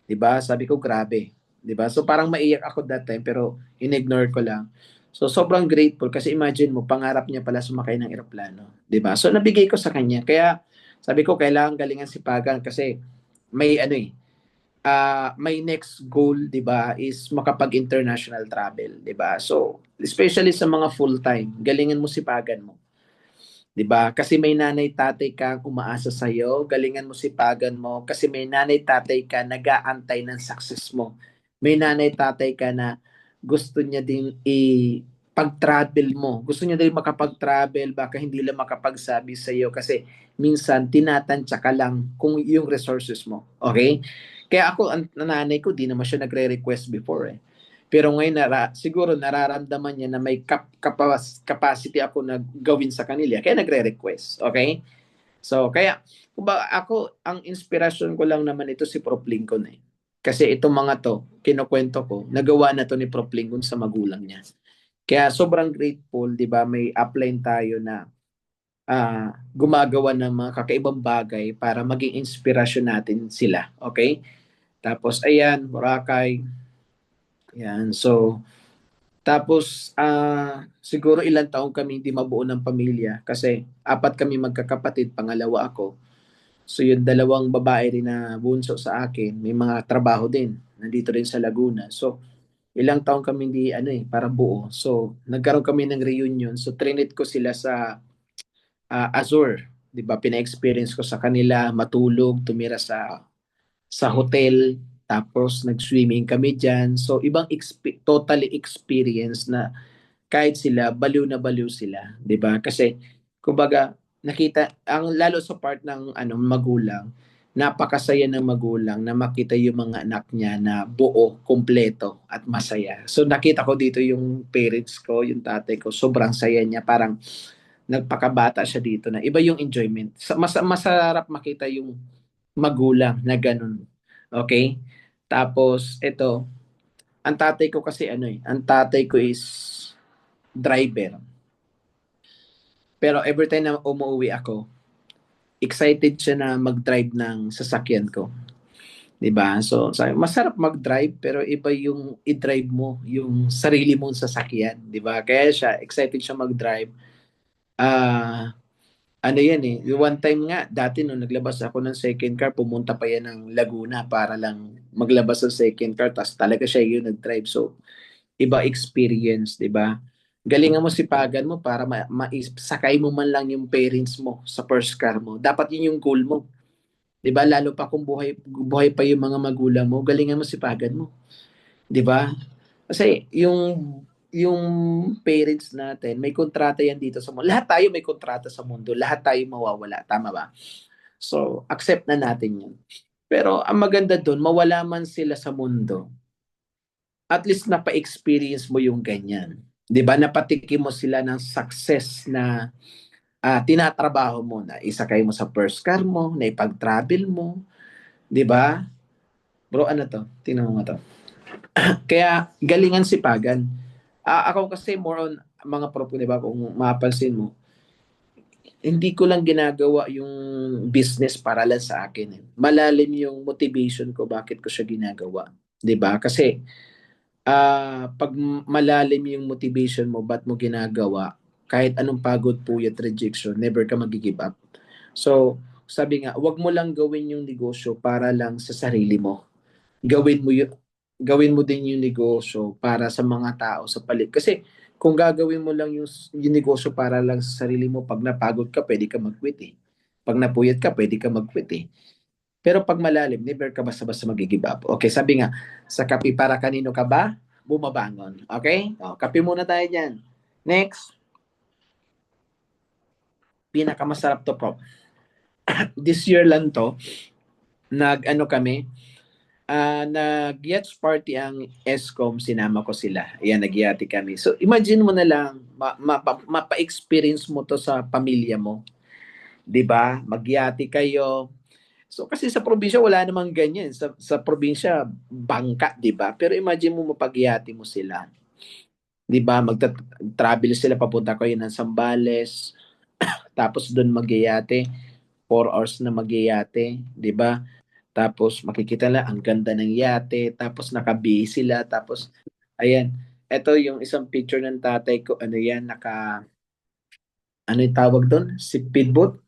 Speaker 3: 'Di ba? Sabi ko, grabe. 'Di ba? So, parang maiyak ako that time, pero in-ignore ko lang. So, sobrang grateful kasi imagine mo, pangarap niya pala sumakay ng eroplano. 'Di ba? So, nabigay ko sa kanya. Kaya, sabi ko, kailangan galingan sipagan kasi may ano eh, may next goal, 'di ba, is makapag-international travel, 'di ba? So, especially sa mga full-time, galingan mo sipagan mo, 'di ba? Kasi may nanay tatay kang umaasa sa iyo, galingan mo sipagan mo kasi may nanay tatay ka nag-aantay ng success mo. May nanay tatay ka na gusto niya din pag-travel mo. Gusto niya din makapag-travel, baka hindi lang makapagsabi sa iyo kasi minsan tinatantya ka lang kung yung resources mo. Okay? Kaya ako, ang nanay ko, di naman siya nagre-request before eh. Pero ngayon, siguro nararamdaman niya na may capacity ako na gawin sa kanila. Kaya nagre-request. Okay? So, kaya, ako, ang inspirasyon ko lang naman ito si Prof. Lincoln eh. Kasi itong mga to, kinukwento ko, nagawa na to ni Prof. Lincoln sa magulang niya. Kaya sobrang grateful, di ba, may upline tayo na gumagawa ng mga kakaibang bagay para maging inspirasyon natin sila. Okay? Tapos, ayan, Boracay. Yan. So, tapos, siguro ilang taon kami hindi mabuo ng pamilya kasi apat kami magkakapatid, pangalawa ako. So, yung dalawang babae rin na bunso sa akin, may mga trabaho din. Nandito rin sa Laguna. So, ilang taon kami hindi, para buo. So, nagkaroon kami ng reunion. So, trinit ko sila sa Azure. 'Di ba? Pina-experience ko sa kanila matulog, tumira sa hotel, tapos nag-swimming kami diyan. So ibang totally experience na kahit sila baliw na baliw sila, 'di ba? Kasi kumbaga nakita ang lalo sa part ng magulang, napakasaya ng magulang na makita yung mga anak niya na buo, kumpleto at masaya. So nakita ko dito yung parents ko, yung tatay ko, sobrang saya niya, parang nagpakabata siya dito na iba yung enjoyment. Masarap makita yung magulang na ganun. Okay? Tapos, ito, ang tatay ko kasi ang tatay ko is driver. Pero every time na umuwi ako, excited siya na mag-drive ng sasakyan ko. 'Di ba? So, masarap mag-drive pero iba yung i-drive mo yung sarili mong sasakyan, 'di ba? Kaya siya excited siya mag-drive. Ano yan eh, yung one time nga, dati nung naglabas ako ng second car, pumunta pa yan ng Laguna para lang maglabas ng second car, tapos talaga siya yung nag-drive. So, iba experience, di ba? Galingan mo sipagan mo para sakay mo man lang yung parents mo sa first car mo. Dapat yun yung goal mo. 'Di ba? Lalo pa kung buhay pa yung mga magulang mo, galingan mo sipagan mo, 'di ba? Kasi yung parents natin, may kontrata yan dito sa mundo. Lahat tayo may kontrata sa mundo. Lahat tayo mawawala, tama ba? So, accept na natin 'yun. Pero ang maganda doon, mawala man sila sa mundo, at least napa-experience mo yung ganyan. 'Di ba? Napatikim mo sila ng success na tinatrabaho mo, na isakay mo sa first car mo, na ipag-travel mo, 'di ba? Bro, ano to? Tingnan mo nga to. Kaya galingan sipagan. Ako kasi more on mga prof, 'di ba? Kung mapapansin mo, hindi ko lang ginagawa yung business para lang sa akin. Eh. Malalim yung motivation ko bakit ko siya ginagawa. 'Di ba? Kasi pag malalim yung motivation mo, ba't mo ginagawa, kahit anong pagod, puyat, rejection, never ka mag-give up. So, sabi nga, wag mo lang gawin yung negosyo para lang sa sarili mo. Gawin mo din yung negosyo para sa mga tao sa paligid. Kasi kung gagawin mo lang yung negosyo para lang sa sarili mo, pag napagod ka, pwede ka mag-quit eh. Pag napuyat ka, pwede ka mag-quit eh. Pero pag malalim, never ka basta-basta mag-give up. Okay, sabi nga, sa kape para kanino ka ba? Bumabangon. Okay? O, kape muna tayo dyan. Next, pinakamasarap to, Prof. This year lang to, nag-ano kami, nag-yachts party ang ESCOM, sinama ko sila. Ayan, nag-yati kami. So, imagine mo na lang, mapa-experience mo to sa pamilya mo. 'Di ba? Magyati kayo. So, kasi sa probinsya, wala namang ganyan. Sa probinsya, bangka, 'di ba? Pero imagine mo, mapagyati mo sila. 'Di ba? Travel sila, papunta kayo ng Zambales, tapos doon magyayate, 4 hours na magyayate, 'di ba? Tapos makikita lang ang ganda ng yate, tapos nakabihi sila, tapos ayan, ito yung isang picture ng tatay ko, ano yan, ano yung tawag doon? Speedboat?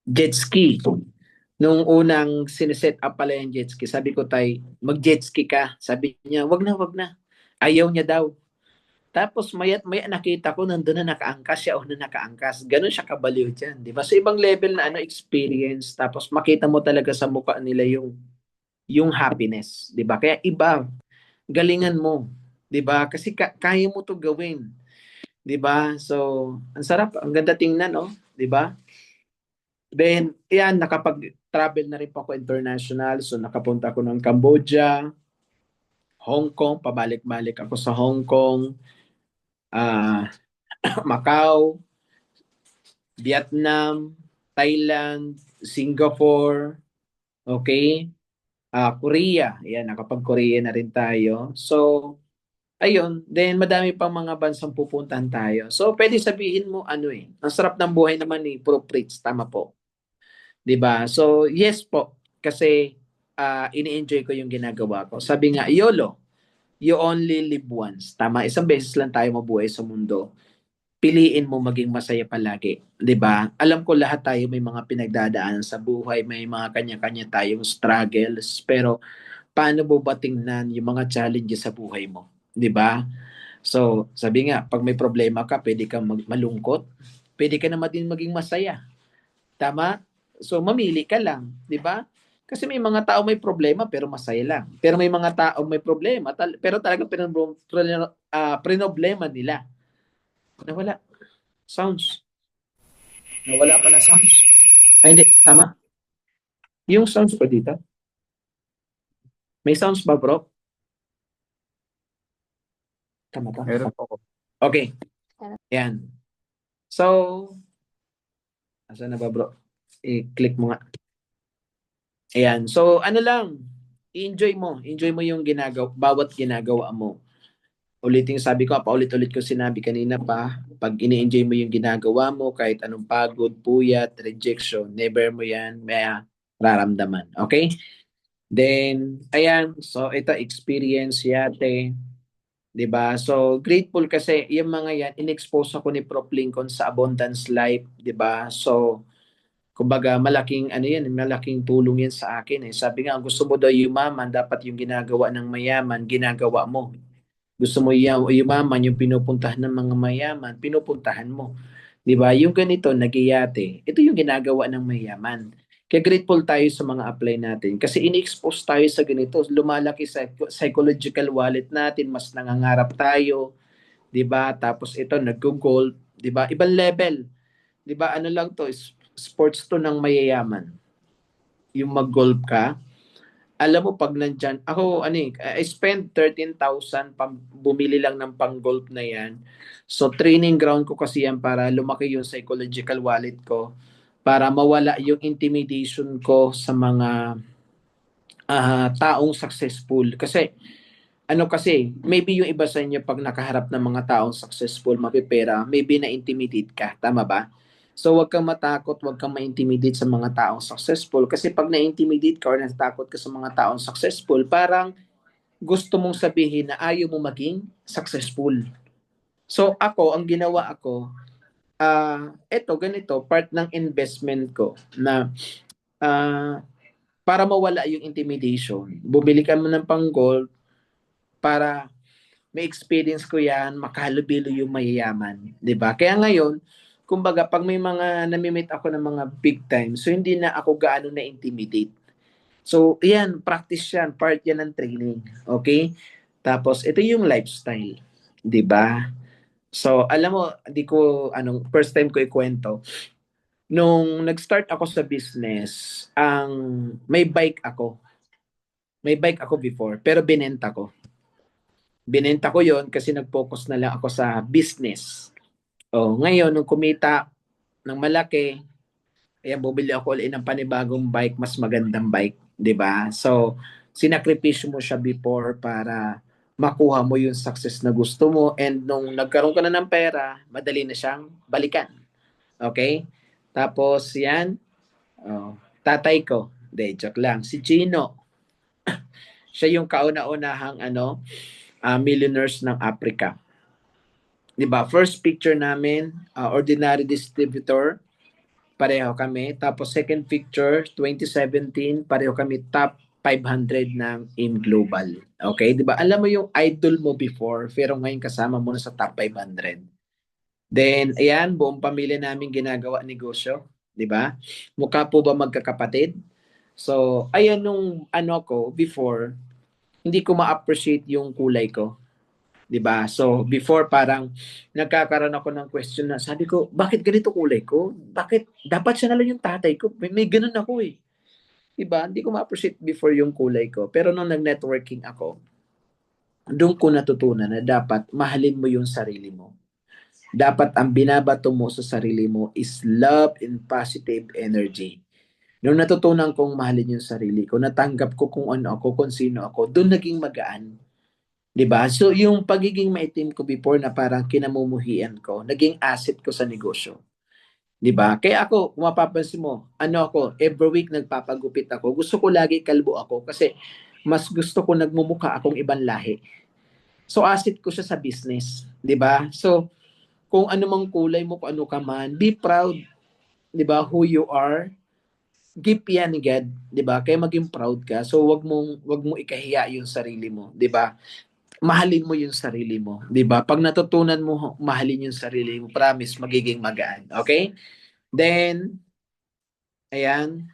Speaker 3: Jet ski. Nung unang sineset up pala yung jet ski, sabi ko, tay, mag-jet ski ka. Sabi niya, wag na, wag na. Ayaw niya daw. Tapos mayat maya nakita ko nandun na nakaangkas siya o na nakaangkas. Ganun siya kabaliw dyan. Di ba? Sa ibang level na ano, experience. Tapos makita mo talaga sa mukha nila yung happiness. Di ba? Kaya iba, galingan mo. Di ba? Kasi kaya mo to gawin. Di ba? So, ang sarap. Ang ganda tingnan, no? Di ba? Then, yan, nakapag-travel na rin po ako international. So, nakapunta ako ng Cambodia, Hong Kong, pabalik-balik ako sa Hong Kong, ah Macau, Vietnam, Thailand, Singapore, okay? Korea, yan, nakapag-Korea na rin tayo. So, ayun, then madami pang mga bansang pupuntahan tayo. So, pwede sabihin mo, ano eh, ang sarap ng buhay naman ni Pro Fritz, tama po. 'Di ba? So, yes po, kasi ini-enjoy ko yung ginagawa ko. Sabi nga, YOLO, you only live once. Tama, isang beses lang tayo mabuhay sa mundo. Piliin mo maging masaya palagi, 'di ba? Alam ko lahat tayo may mga pinagdadaanan sa buhay, may mga kanya-kanya tayong struggles, pero paano mo ba tingnan yung mga challenges sa buhay mo, 'di ba? So, sabi nga, pag may problema ka, pwede kang malungkot, pwede ka naman din maging masaya. Tama? So, mamili ka lang, 'di ba? Kasi may mga tao may problema pero masaya lang. Pero may mga tao may problema pero talagang pinoblema nila. Nawala. Sounds. Nawala pala sounds. Ay, hindi. Tama. Yung sounds ko dito. May sounds ba, bro? Tama ba?
Speaker 1: Meron po ako.
Speaker 3: Okay. Yan. So, asan na ba, bro? I-click mo nga. Ayan. So, ano lang, enjoy mo. Enjoy mo yung bawat ginagawa mo. Ulitin, sabi ko, paulit-ulit ko sinabi kanina pa, pag ini-enjoy mo yung ginagawa mo, kahit anong pagod, puyat, rejection, never mo yan may raramdaman. Okay? Then, ayan, so ito, experience yate. 'Di ba? So, grateful kasi yung mga yan, in-expose ako ni Prof. Lincoln sa Abundance Life, 'di ba? So, kumbaga, malaking ano yan, malaking tulong yan sa akin eh. Sabi nga, gusto mo daw yumaman, dapat yung ginagawa ng mayaman, ginagawa mo. Gusto mo yumaman, yung pinupuntahan ng mga mayaman, pinupuntahan mo. 'Di ba? Yung ganito, nagiyate, ito yung ginagawa ng mayaman. Kaya grateful tayo sa mga apply natin kasi ini-expose tayo sa ganito. Lumalaki sa psychological wallet natin, mas nangangarap tayo, 'di ba? Tapos ito nag-gold, 'di ba? Ibang level, 'di ba? Ano lang 'to, sports 'to ng mayayaman. Yung mag-golf ka, alam mo pag nandyan, ako ano eh, I spent 13,000 bumili lang ng pang-golf na yan. So training ground ko kasi yan para lumaki yung psychological wallet ko, para mawala yung intimidation ko sa mga taong successful. Kasi ano kasi, maybe yung iba sa inyo pag nakaharap ng mga taong successful, mapipera, maybe na-intimidate ka. Tama ba? So, wag kang matakot, wag kang ma-intimidate sa mga taong successful. Kasi pag na-intimidate ka or natakot ka sa mga taong successful, parang gusto mong sabihin na ayaw mo maging successful. So, ako, ang ginawa ako, eto, ganito, part ng investment ko na para mawala yung intimidation, bumili ka mo ng pang-gold para may experience ko yan, makahalubilo yung mayayaman. 'Di ba? Kaya ngayon, kumbaga, pag may mga nami-meet ako ng mga big time, so hindi na ako gaano na-intimidate. So, yan, practice yan, part yan ng training. Okay? Tapos, ito yung lifestyle. 'Di ba? So, alam mo, di ko, first time ko ikwento, nung nag-start ako sa business, may bike ako. May bike ako before, pero binenta ko. Binenta ko yon kasi nag-focus na lang ako sa business. Ngayon, nung kumita ng malaki, ayan, bumili ako ulit ng panibagong bike, mas magandang bike, di ba? So, sinakripisyo mo siya before para makuha mo yung success na gusto mo, and nung nagkaroon ka na ng pera, madali na siyang balikan. Okay? Tapos, yan, tatay ko, de, joke lang, si Gino, siya yung kauna-unahang millionaires ng Africa. 'Di ba? First picture namin, ordinary distributor, pareho kami. Tapos second picture, 2017, pareho kami top 500 ng AIM Global. Okay? 'Di ba? Alam mo yung idol mo before, pero ngayon kasama mo na sa top 500. Then, ayan, buong pamilya namin ginagawa negosyo. 'Di ba? Mukha po ba magkakapatid? So, ayan nung ko before, hindi ko ma-appreciate yung kulay ko. 'Di ba? So, before parang nagkakaroon ako ng question na sabi ko, bakit ganito kulay ko? Bakit dapat siya na lang yung tatay ko? May ganun ako eh. 'Di ba? Hindi ko ma-appreciate before yung kulay ko. Pero nung nag-networking ako, doon ko natutunan na dapat mahalin mo yung sarili mo. Dapat ang binabato mo sa sarili mo is love and positive energy. Nung natutunan kong mahalin yung sarili ko, natanggap ko kung ano ako, kung sino ako, doon naging magaan. 'Di ba? So yung pagiging maitim ko before na parang kinamumuhian ko, naging asset ko sa negosyo. 'Di ba? Kaya ako, kung mapapansin mo, ako, every week nagpapagupit ako. Gusto ko lagi kalbo ako kasi mas gusto ko nagmumukha akong ibang lahi. So asset ko siya sa business, 'di ba? So kung ano mang kulay mo, kung ano ka man, be proud, 'di ba, who you are. Give yan ni God, 'di ba? Kaya maging proud ka. So wag mong ikahiya yung sarili mo, 'di ba? Mahalin mo yung sarili mo, 'di ba? Pag natutunan mo mahalin yung sarili mo, promise magiging magaan. Okay? Then ayan.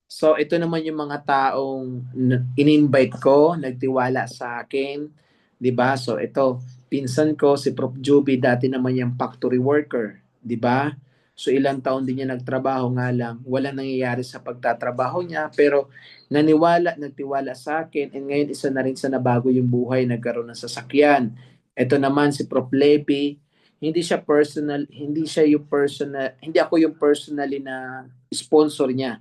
Speaker 3: So ito naman yung mga taong in-invite ko, nagtiwala sa akin, 'di ba? So ito, pinsan ko si Prof. Juby, dati naman yung factory worker, 'di ba? So ilang taon din niya nagtrabaho, nga lang wala nangyayari sa pagtatrabaho niya, pero nagtiwala sa akin, and ngayon isa na rin sa nabago yung buhay, nagkaroon ng sasakyan. Ito naman si Prof. Levy, hindi ako yung personally na sponsor niya.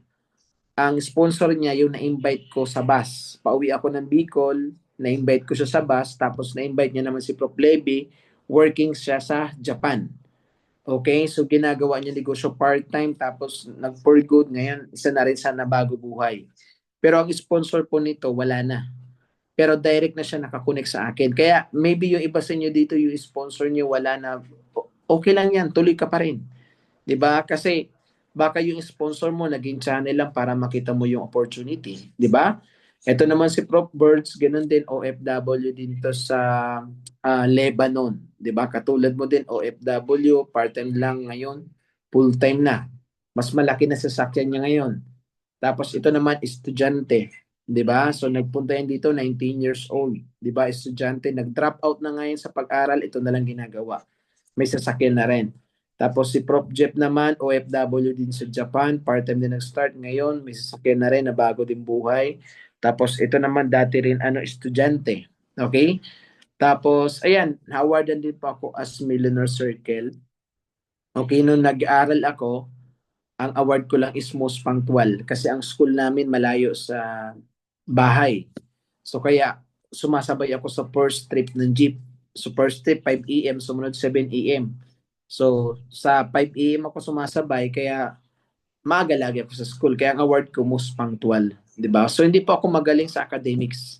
Speaker 3: Ang sponsor niya yung na-invite ko sa bus. Pauwi ako ng Bicol, na-invite ko siya sa bus, tapos na-invite niya naman si Prof. Levy, working siya sa Japan. Okay, so ginagawa niya negosyo part-time, tapos nag-for good, ngayon isa na rin sa nabago buhay. Pero ang sponsor po nito, wala na. Pero direct na siya nakakonect sa akin. Kaya maybe yung iba sa inyo dito, yung sponsor niyo wala na, okay lang yan, tuloy ka pa rin. 'Di ba? Kasi baka yung sponsor mo naging channel lang para makita mo yung opportunity, 'di ba? Ito naman si Prof. Birds, ganun din, OFW din to sa Lebanon, 'di ba? Katulad mo din, OFW, part-time lang ngayon, full-time na. Mas malaki na sasakyan niya ngayon. Tapos ito naman, estudyante. 'Di ba? So nagpunta yan dito, 19 years old. 'Di ba? Estudyante, nag-drop out na ngayon sa pag-aral, ito na lang ginagawa. May sasakyan na rin. Tapos si Prof. Jeff naman, OFW din sa Japan, part-time din nag-start ngayon, may sasakyan na rin na bago din buhay. Tapos ito naman dati rin estudyante. Okay? Tapos ayan, nawawardan din po ako as Millionaire Circle. Okay, nung nag-aaral ako, ang award ko lang is most punctual kasi ang school namin malayo sa bahay. So kaya sumasabay ako sa first trip ng jeep. So first trip 5 AM, sumunod 7 AM. So sa 5 AM ako sumasabay kaya maaga lagi ako sa school. Kaya ang award ko most punctual, 'di ba? So hindi po ako magaling sa academics.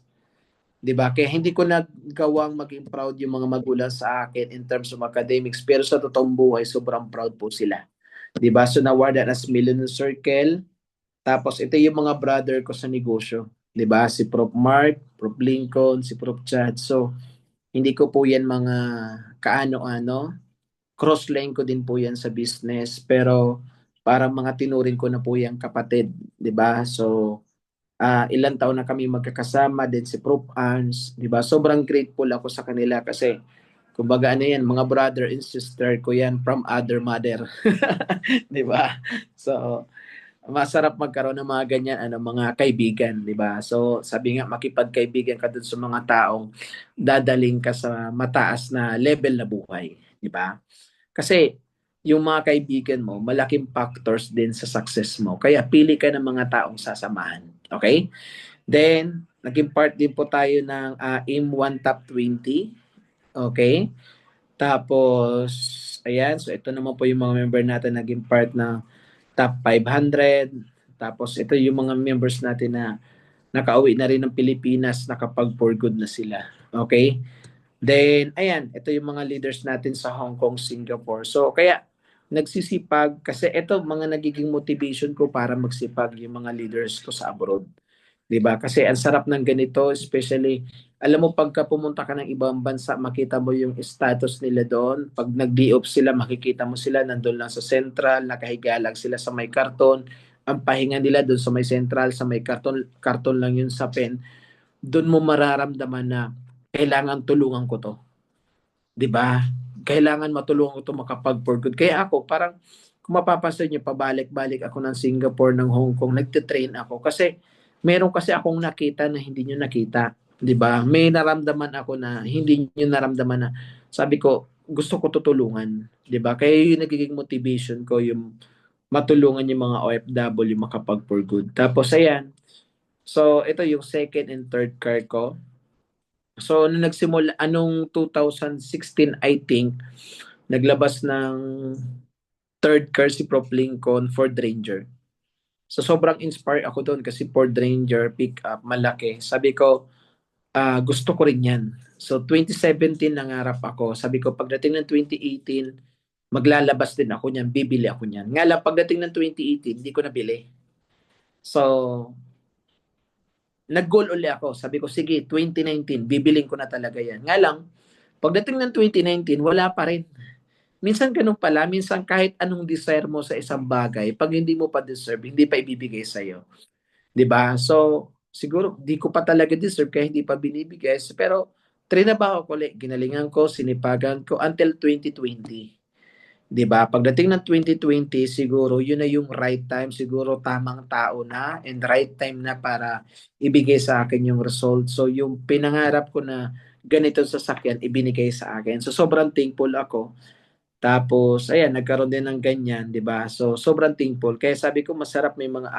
Speaker 3: 'Di ba? Kaya hindi ko nagawang maging proud yung mga magulang sa akin in terms of academics, pero sa totoong buhay sobrang proud po sila. 'Di ba? So nawardan as Millionaire Circle. Tapos ito yung mga brother ko sa negosyo, 'di ba? Si Prof. Mark, Prof. Lincoln, si Prof. Chad. So hindi ko po yan mga kaano-ano. Cross-line ko din po yan sa business, pero parang mga tinuring ko na po yung kapatid, 'di ba? So ilang taon na kami magkakasama din si Prof. Ans, 'di ba? Sobrang grateful ako sa kanila kasi kumbaga ano yan, mga brother and sister ko yan from other mother. 'Di ba? So masarap magkaroon ng mga ganyan mga kaibigan, 'di ba? So sabi nga makipagkaibigan ka dun sa mga taong dadaling ka sa mataas na level na buhay, 'di ba? Kasi yung mga kaibigan mo, malaking factors din sa success mo. Kaya pili ka ng mga taong sasamahan. Okay? Then, naging part din po tayo ng AIM 1 Top 20. Okay? Tapos, ayan. So, ito naman po yung mga member natin naging part ng Top 500. Tapos, ito yung mga members natin na nakauwi na rin ng Pilipinas, nakapag-for good na sila. Okay? Then, ayan, ito yung mga leaders natin sa Hong Kong, Singapore. So, kaya nagsisipag kasi ito mga nagiging motivation ko para magsipag yung mga leaders ko sa abroad. 'Di ba? Kasi ang sarap ng ganito, especially alam mo pagka pumunta ka ng ibang bansa, makita mo yung status nila doon. Pag nag-day off sila, makikita mo sila nandoon lang sa Central, nakahiga lang sila sa may karton. Ang pahinga nila doon sa may Central, sa may karton, karton lang yun sa pen. Doon mo mararamdaman na kailangan tulungan ko 'to. 'Di ba? Kailangan matulungan ko 'to makapag-for good. Kaya ako parang kung mapapansin niyo pabalik-balik ako ng Singapore, ng Hong Kong, nagte-train ako kasi meron kasi akong nakita na hindi niyo nakita, 'di ba? May naramdaman ako na hindi niyo naramdaman na sabi ko gusto ko tutulungan, 'di ba? Kaya yung nagiging motivation ko yung matulungan yung mga OFW makapag-for good. Tapos ayan, so ito yung second and third car ko. So, nung nagsimula, anong 2016, I think, naglabas ng third car si Prof. Lincoln, Ford Ranger. So, sobrang inspired ako doon kasi Ford Ranger, pick-up, malaki. Sabi ko, gusto ko rin yan. So, 2017 nangarap ako. Sabi ko, pagdating ng 2018, maglalabas din ako niyan, bibili ako niyan. Nga lang, pagdating ng 2018, hindi ko nabili. So, nag-goal uli ako. Sabi ko, sige, 2019, bibiling ko na talaga yan. Nga lang, pagdating ng 2019, wala pa rin. Minsan ganun pala, minsan kahit anong desire mo sa isang bagay, pag hindi mo pa deserve, hindi pa ibibigay sa'yo. 'Di ba? So, siguro, di ko pa talaga deserve kaya hindi pa binibigay. Pero, trinabaho ko ulit, ginalingan ko, sinipagan ko until 2020. 'Di ba? Pagdating ng 2020, siguro yun na yung right time, siguro tamang tao na and right time na para ibigay sa akin yung result. So yung pinangarap ko na ganito sa sasakyan ibinigay sa akin. So sobrang thankful ako. Tapos ayan, nagkaroon din ng ganyan, 'di ba? So sobrang thankful. Kaya sabi ko masarap may mga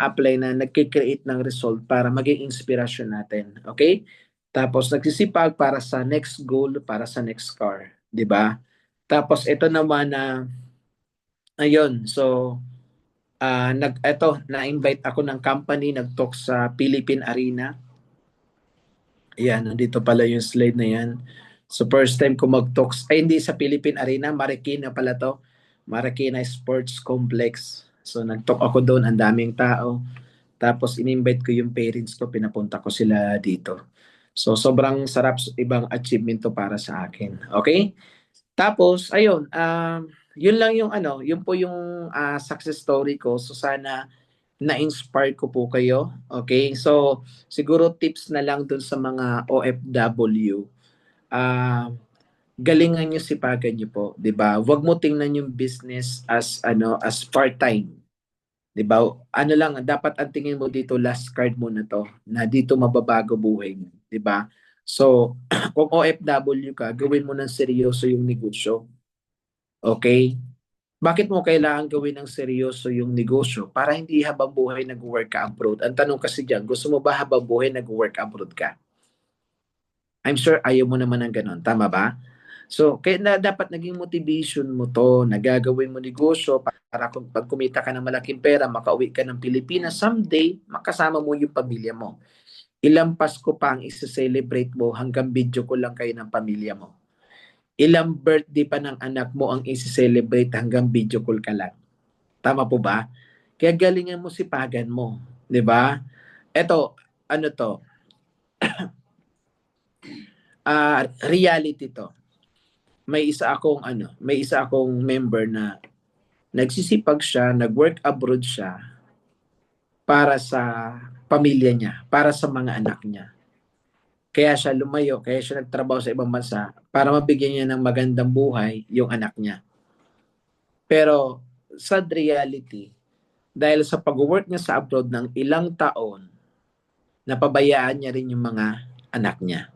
Speaker 3: apply na nagki-create ng result para maging inspirasyon natin. Okay? Tapos nagsisipag para sa next goal, para sa next car, 'di ba? Tapos ito naman na ayun, so na-invite ako ng company, nag-talk sa Philippine Arena. Ayan, nandito pala yung slide na yan. So first time ko mag-talk, ay hindi sa Philippine Arena, Marikina pala to. Marikina Sports Complex. So nag-talk ako doon, ang daming tao. Tapos in-invite ko yung parents ko, pinapunta ko sila dito. So sobrang sarap, ibang achievement to para sa akin. Okay? Tapos, ayun, yun lang yung yun po yung success story ko. So sana na-inspire ko po kayo. Okay? So siguro tips na lang dun sa mga OFW. Ah, galingan niyo sipagan niyo po, 'di ba? Huwag mo tingnan yung business as as part-time. 'Di ba? Ano lang, dapat ang tingin mo dito, last card mo na 'to, na dito mababago buhay mo, 'di ba? So, kung OFW ka, gawin mo ng seryoso yung negosyo. Okay? Bakit mo kailangan gawin ng seryoso yung negosyo? Para hindi habang buhay nag-work ka abroad. Ang tanong kasi diyan, gusto mo ba habang buhay nag-work abroad ka? I'm sure ayaw mo naman ng ganun, tama ba? So, kaya na dapat naging motivation mo to, nagagawin mo negosyo para kung pag kumita ka ng malaking pera, makauwi ka ng Pilipinas, someday, makasama mo yung pamilya mo. Ilang Pasko pa ang isa-celebrate mo hanggang video ko lang kayo ng pamilya mo. Ilang birthday pa ng anak mo ang isa-celebrate hanggang video call ka lang. Tama po ba? Kaya galingan mo sipagan mo. 'Di ba? Eto, ano to? Reality to. May isa akong member na nagsisipag siya, nag-work abroad siya para sa pamilya niya, para sa mga anak niya. Kaya siya lumayo, kaya siya nagtrabaho sa ibang bansa para mabigyan niya ng magandang buhay yung anak niya. Pero sad reality, dahil sa pag-work niya sa abroad ng ilang taon, napabayaan niya rin yung mga anak niya.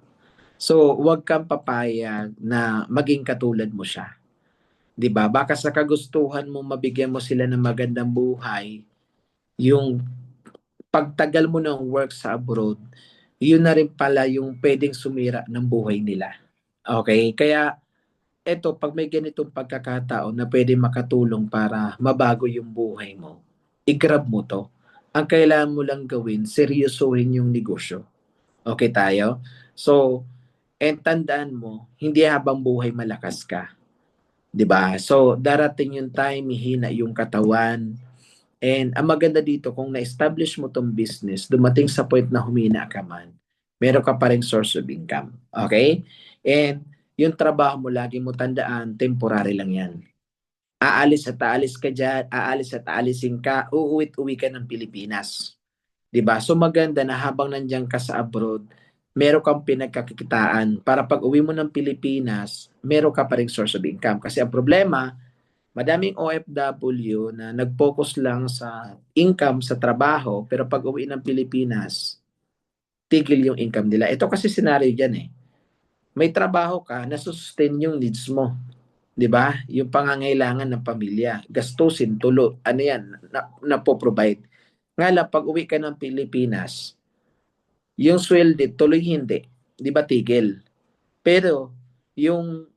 Speaker 3: So, huwag kang papayag na maging katulad mo siya. 'Di ba? Baka sa kagustuhan mo mabigyan mo sila ng magandang buhay, yung pagtagal mo ng work sa abroad, yun na rin pala yung pwedeng sumira ng buhay nila. Okay? Kaya eto, pag may ganitong pagkakataon na pwede makatulong para mabago yung buhay mo, i-grab mo to. Ang kailangan mo lang gawin, seryosohin yung negosyo. Okay tayo? So, and tandaan mo, hindi habang buhay malakas ka. 'Di ba? So, darating yung time, hihina yung katawan. And ang maganda dito, kung na-establish mo tong business, dumating sa point na humina ka man, meron ka pa ring source of income. Okay? And yung trabaho mo, lagi mo tandaan, temporary lang yan. Aalis ka dyan, aalis at aalisin ka, uuwi ka ng Pilipinas. 'Di ba? So maganda na habang nandiyan ka sa abroad, meron kang pinagkakitaan para pag uwi mo ng Pilipinas, meron ka pa ring source of income. Kasi ang problema, madaming OFW na nag-focus lang sa income sa trabaho, pero pag uwi ng Pilipinas, tigil yung income nila. Ito kasi scenario dyan eh. May trabaho ka, nasustain yung needs mo. 'Di ba? Yung pangangailangan ng pamilya, gastusin, tulo, ano yan, na po-provide. Nga lang, pag uwi ka ng Pilipinas, yung sweldo, tuloy hindi. 'Di ba tigil? Pero, yung,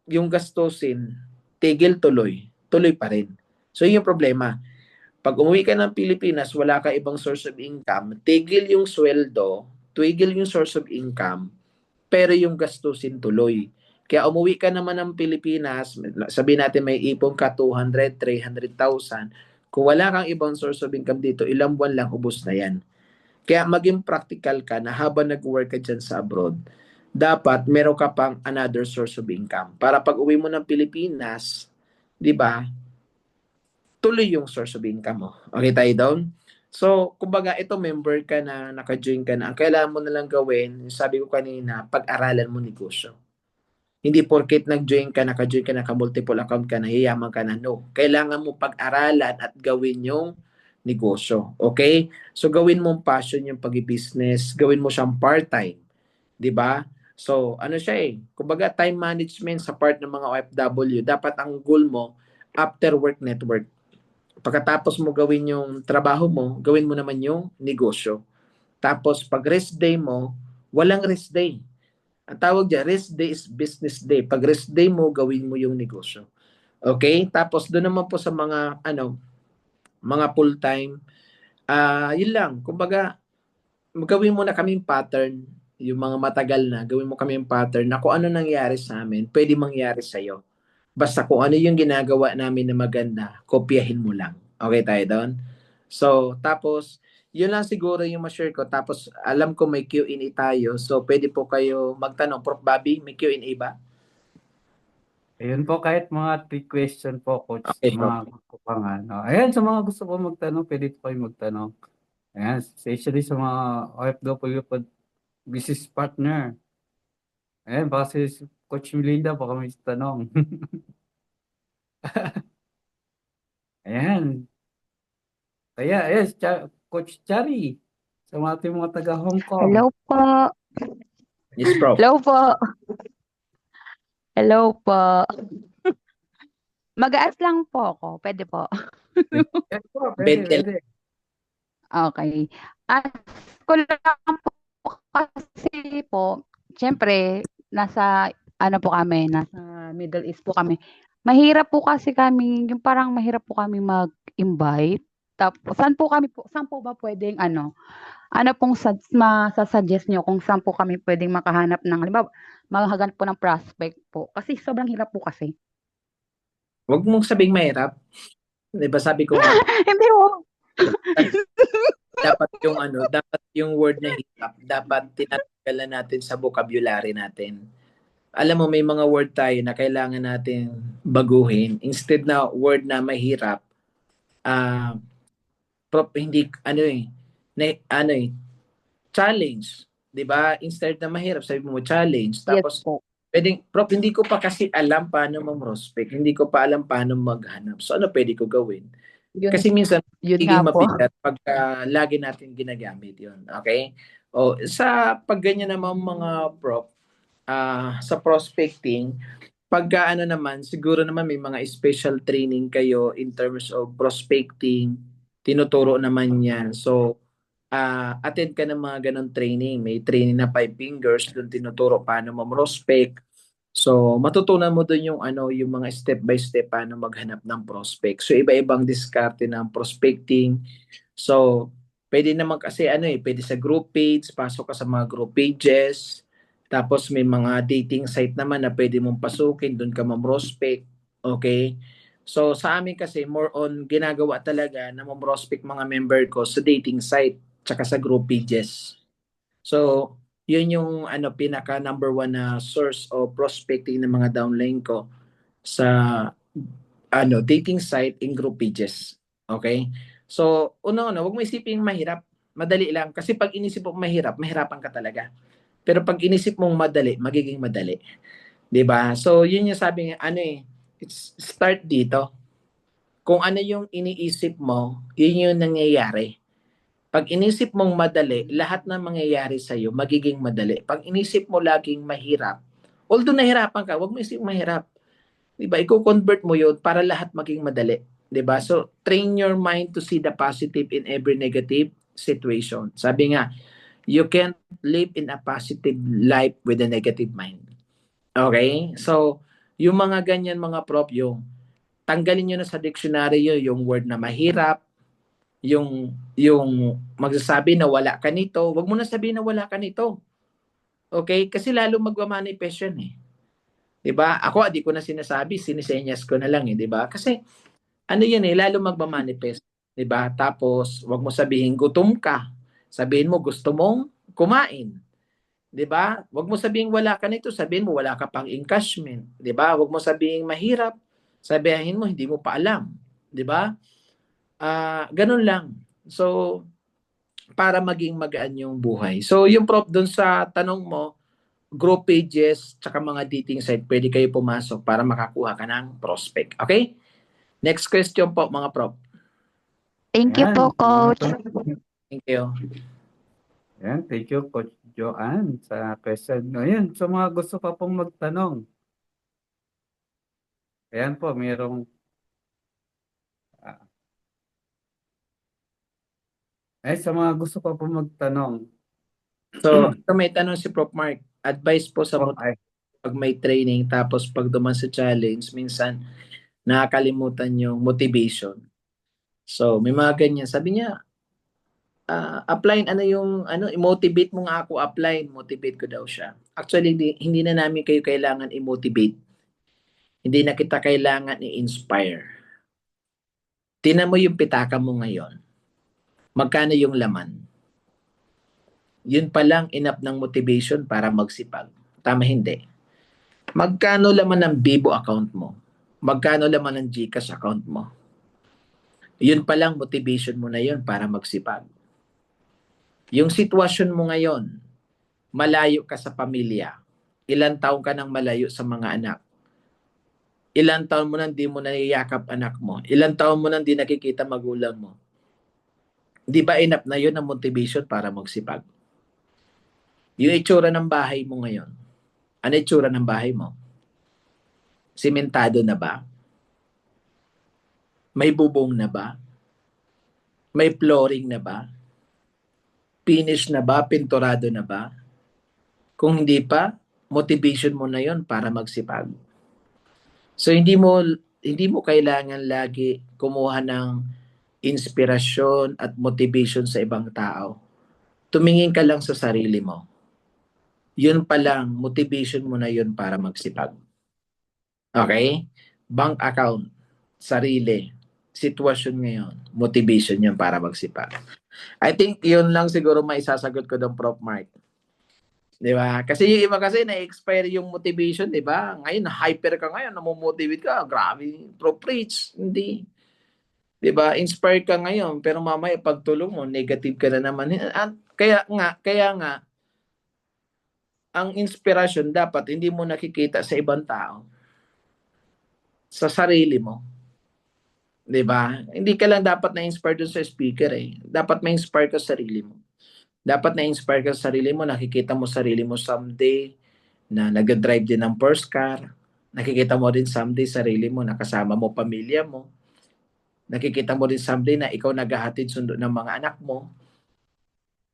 Speaker 3: yung gastusin, tigil tuloy pa rin. So, yun yung problema. Pag umuwi ka ng Pilipinas, wala ka ibang source of income, tigil yung sweldo, tigil yung source of income, pero yung gastusin tuloy. Kaya umuwi ka naman ng Pilipinas, sabihin natin may ipon ka 200, 300,000. Kung wala kang ibang source of income dito, ilang buwan lang ubos na yan. Kaya maging practical ka na habang nag-work ka dyan sa abroad, dapat meron ka pang another source of income. Para pag uwi mo ng Pilipinas, di ba, tuloy yung source of income mo. Okay tayo doon? So, kumbaga, ito member ka na, naka-join ka na, ang kailangan mo na lang gawin, sabi ko kanina, pag-aralan mo negosyo. Hindi porket nag-join ka, naka-join ka, naka-multiple account ka, nahiyaman ka na. No. Kailangan mo pag-aralan at gawin yung negosyo. Okay? So, gawin mong passion yung pag-business. Gawin mo siyang part-time. 'Di ba? So, ano siya eh. Kumbaga, time management sa part ng mga OFW. Dapat ang goal mo, after work network. Pagkatapos mo gawin yung trabaho mo, gawin mo naman yung negosyo. Tapos, pag rest day mo, walang rest day. Ang tawag dyan, rest day is business day. Pag rest day mo, gawin mo yung negosyo. Okay? Tapos doon naman po sa mga full-time, yun lang. Kumbaga, gawin mo na kaming pattern, yung mga matagal na, gawin mo kaming pattern na kung ano nangyari sa amin, pwede mangyari sa'yo. Basta kung ano yung ginagawa namin na maganda, kopyahin mo lang. Okay tayo doon? So, tapos, yun lang siguro yung ma-share ko. Tapos, alam ko may Q&A tayo. So, pwede po kayo magtanong. Prof. Bobby, may Q&A ba?
Speaker 1: Ayun po, kahit mga 3 question po, Coach,
Speaker 3: Okay, Prof.
Speaker 1: mga gusto pang ano. Ayan, sa mga gusto po magtanong, pwede po kayo magtanong. Ayan, especially sa mga OFW po, business partner. Ayan, baka si Coach Melinda, baka may tanong. Ayan, kaya, yes, Coach Chari, sa mga ating mga taga Hong Kong.
Speaker 4: Hello po.
Speaker 3: Yes, Prof.
Speaker 4: Hello po. Hello po. Mag-aas lang po ako. Pwede po.
Speaker 1: Yes po, pwede,
Speaker 3: 20
Speaker 1: pwede.
Speaker 4: Okay. Ask ko lang po kasi po, siyempre, nasa, ano po kami, nasa Middle East po kami. Mahirap po kasi kami, yung parang mahirap po kami mag-invite. Tapos, saan po ba pwedeng, ano pong masasuggest nyo kung saan po kami pwedeng makahanap ng, halimbawa, maghahanap po ng prospect po. Kasi sobrang hirap po kasi.
Speaker 3: Huwag mong sabing mahirap. 'Di ba sabi ko nga,
Speaker 4: Hindi po.
Speaker 3: dapat yung word na hirap, dapat tinatanggalan natin sa vocabulary natin. Alam mo, may mga word tayo na kailangan natin baguhin. Instead na word na mahirap, ah, hindi, challenge. 'Di ba? Instead na mahirap, sabi mo challenge.
Speaker 4: Yes
Speaker 3: Tapos,
Speaker 4: po.
Speaker 3: hindi ko pa kasi alam paano mag-prospect. Hindi ko pa alam paano maghanap. So, ano pwede ko gawin?
Speaker 4: Yun,
Speaker 3: Kasi minsan,
Speaker 4: yun nga
Speaker 3: magiging
Speaker 4: po.
Speaker 3: mabigat pagka lagi natin ginagamit yun. Okay? O, sa pagganyan naman mga prop, sa prospecting, pagka ano naman, siguro naman may mga special training kayo in terms of prospecting, tinuturo naman yan. So, attend ka ng mga ganong training. May training na 5 fingers, doon tinuturo paano mo-prospect. So, matutunan mo doon yung mga step by step paano maghanap ng prospect. So, iba-ibang diskarte ng prospecting. So, pwede naman kasi pwede sa group page, pasok ka sa mga group pages. Tapos may mga dating site naman na pwede mong pasukin, doon ka ma-prospect. Okay? So, sa amin kasi more on ginagawa talaga na ma-prospect mga member ko sa dating site tsaka sa group pages. So, yun yung pinaka number one na source of prospecting ng mga downline ko sa dating site in group pages. Okay? So, una-una, wag mo isipin mahirap. Madali lang. Kasi pag inisip mo mahirap, mahirapan ka talaga. Pero pag inisip mong madali, magiging madali. 'Di ba? So, yun yung sabi nga, it's start dito. Kung ano yung iniisip mo, yun yung nangyayari. Pag inisip mong madali, lahat ng mangyayari sa'yo, magiging madali. Pag inisip mo laging mahirap, although nahirapan ka, wag mo isip mahirap. 'Di ba? I-convert mo 'yun para lahat maging madali, 'di ba? So, train your mind to see the positive in every negative situation. Sabi nga, you can't live in a positive life with a negative mind. Okay? So, yung mga ganyan mga prop, yung tanggalin nyo na sa dictionary yung word na mahirap, yung magsasabi na wala ka nito, wag mo na sabihin na wala ka nito. Okay? Kasi lalo magmamanifest yan eh. 'Di ba? Ako, di ko na sinasabi, sinisenyas ko na lang 'di ba? Kasi yan lalo magma-manifest, 'di ba? Tapos, wag mo sabihin gutom ka. Sabihin mo gusto mong kumain, 'di ba? Wag mo sabihin wala ka nito, sabihin mo wala ka pang encashment, 'di ba? Wag mo sabihin mahirap, sabihin mo hindi mo pa alam, 'di ba? Ganun lang. So, para maging magaan yung buhay. So, yung prop doon sa tanong mo, group pages, tsaka mga dating site, pwede kayo pumasok para makakuha ka ng prospect. Okay? Next question po, mga prop.
Speaker 4: Thank you po, Coach.
Speaker 3: Thank you.
Speaker 1: Ayan, thank you, Coach Joanne, sa question. Ayan, sa mga gusto pa pong magtanong. Ayan po, mayroong sa mga gusto pa pong magtanong.
Speaker 3: So, may tanong si Prof. Mark. Advice po sa
Speaker 1: Okay.
Speaker 3: pag may training, tapos pag duman sa challenge, minsan nakakalimutan yung motivation. So, may mga ganyan. Sabi niya, apply i-motivate mo nga ako, apply, motivate ko daw siya. Actually, hindi na namin kayo kailangan i-motivate. Hindi na kita kailangan i-inspire. Tingnan mo yung pitaka mo ngayon. Magkano yung laman? Yun pa lang enough ng motivation para magsipag. Tama hindi? Magkano laman ng Bibo account mo? Magkano laman ng GCash account mo? Yun palang motivation mo na yun para magsipag. Yung sitwasyon mo ngayon, malayo ka sa pamilya. Ilan taong ka nang malayo sa mga anak. Ilan taon mo nang di mo nayayakap anak mo. Ilan taon mo nang di nakikita magulang mo. Di ba enough na yun ang motivation para magsipag? Yung itsura ng bahay mo ngayon. Ano itsura ng bahay mo? Simentado na ba? May bubong na ba? May flooring na ba? Finish na ba? Pinturado na ba? Kung hindi pa, motivation mo na yon para magsipag. So hindi mo kailangan lagi kumuha ng inspirasyon at motivation sa ibang tao. Tumingin ka lang sa sarili mo. Yun pa lang, motivation mo na yun para magsipag. Okay? Bank account, sarili, sitwasyon ngayon, motivation yun para magsipag. I think yun lang siguro maisasagot ko doon, Prof. Mark. Di ba? Kasi yung iba kasi na-expire yung motivation, di ba? Ngayon, hyper ka ngayon, namomotivate ka, grabe, Prof. Preach. Hindi. Di ba? Inspired ka ngayon, pero mamaya pagtulong mo, negative ka na naman. Kaya nga, ang inspirasyon dapat hindi mo nakikita sa ibang tao. Sa sarili mo. 'Di ba? Hindi ka lang dapat na-inspire dun sa speaker eh. Dapat ma-inspire ka sa sarili mo. Dapat na-inspire ka sa sarili mo, nakikita mo sarili mo someday na nag-drive din ng first car. Nakikita mo din someday sarili mo nakasama mo pamilya mo. Nakikita mo din someday na ikaw naghahatid sundo ng mga anak mo.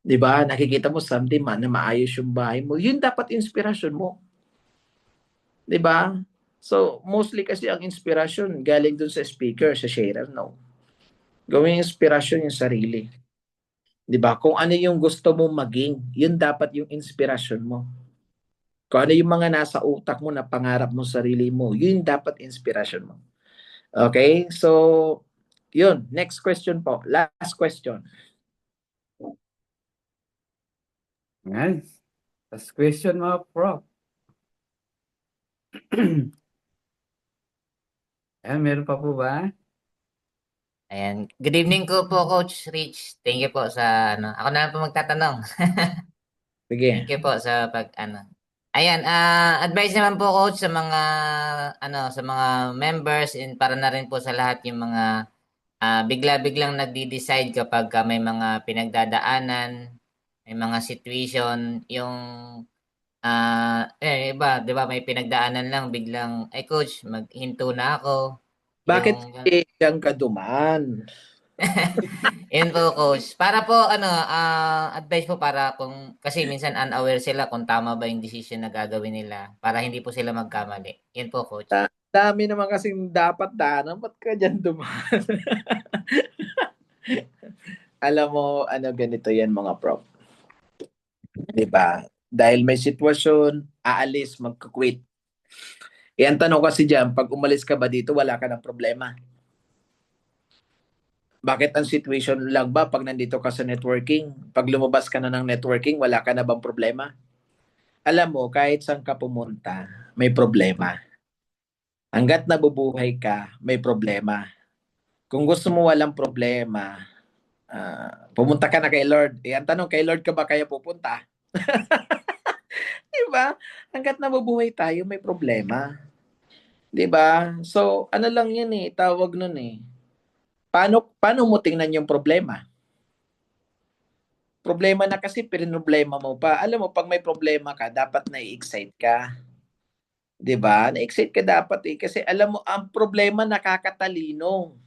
Speaker 3: 'Di ba? Nakikita mo someday na maayos yung bahay mo. Yun dapat inspirasyon mo. 'Di ba? So, mostly kasi ang inspirasyon galing dun sa speaker, sa sharer, no? Gawing inspirasyon yung sarili. 'Di ba? Kung ano yung gusto mo maging, yun dapat yung inspirasyon mo. Kung ano yung mga nasa utak mo na pangarap mo sarili mo, yun dapat inspirasyon mo. Okay? So, yun. Next question po. Last question.
Speaker 1: Yan. Last question mga Prof. Ayan, meron pa po ba?
Speaker 5: Ayan. Good evening ko po, Coach Rich. Thank you po sa ano. Ako na lang po magtatanong.
Speaker 3: Sige.
Speaker 5: Thank you po sa pag ano. Ayan, advice naman po, Coach, sa mga sa mga members and para na rin po sa lahat yung mga bigla-biglang nagde-decide kapag may mga pinagdadaanan, may mga situation, yung iba, 'di ba, may pinagdaanan lang biglang, ay coach, maghinto na ako.
Speaker 3: Bakit
Speaker 5: Yung
Speaker 3: siyang kaduman?
Speaker 5: yun po, coach. Para po, advice po para kung, kasi minsan unaware sila kung tama ba yung decision na gagawin nila para hindi po sila magkamali. Yun po, coach.
Speaker 3: Dami naman kasing dapat daanan. Ba't ka dyan dumaan? Alam mo, ganito yan mga prof. Diba? Dahil may sitwasyon, aalis, magka-quit. Ang tanong kasi dyan, pag umalis ka ba dito, wala ka ng problema. Bakit ang situation lang ba pag nandito ka sa networking? Pag lumabas ka na ng networking, wala ka na bang problema? Alam mo, kahit saan ka pumunta, may problema. Hanggat nabubuhay ka, may problema. Kung gusto mo walang problema, pumunta ka na kay Lord. Ang tanong, kay Lord ka ba kaya pupunta? Diba? Hanggat nabubuhay tayo, may problema. Diba? So, ano lang yan tawag nun Paano mo tingnan yung problema? Problema na kasi, problema mo pa. Alam mo, pag may problema ka, dapat na-excite ka. 'Di ba? Na-excite ka dapat kasi alam mo ang problema nakakatalino.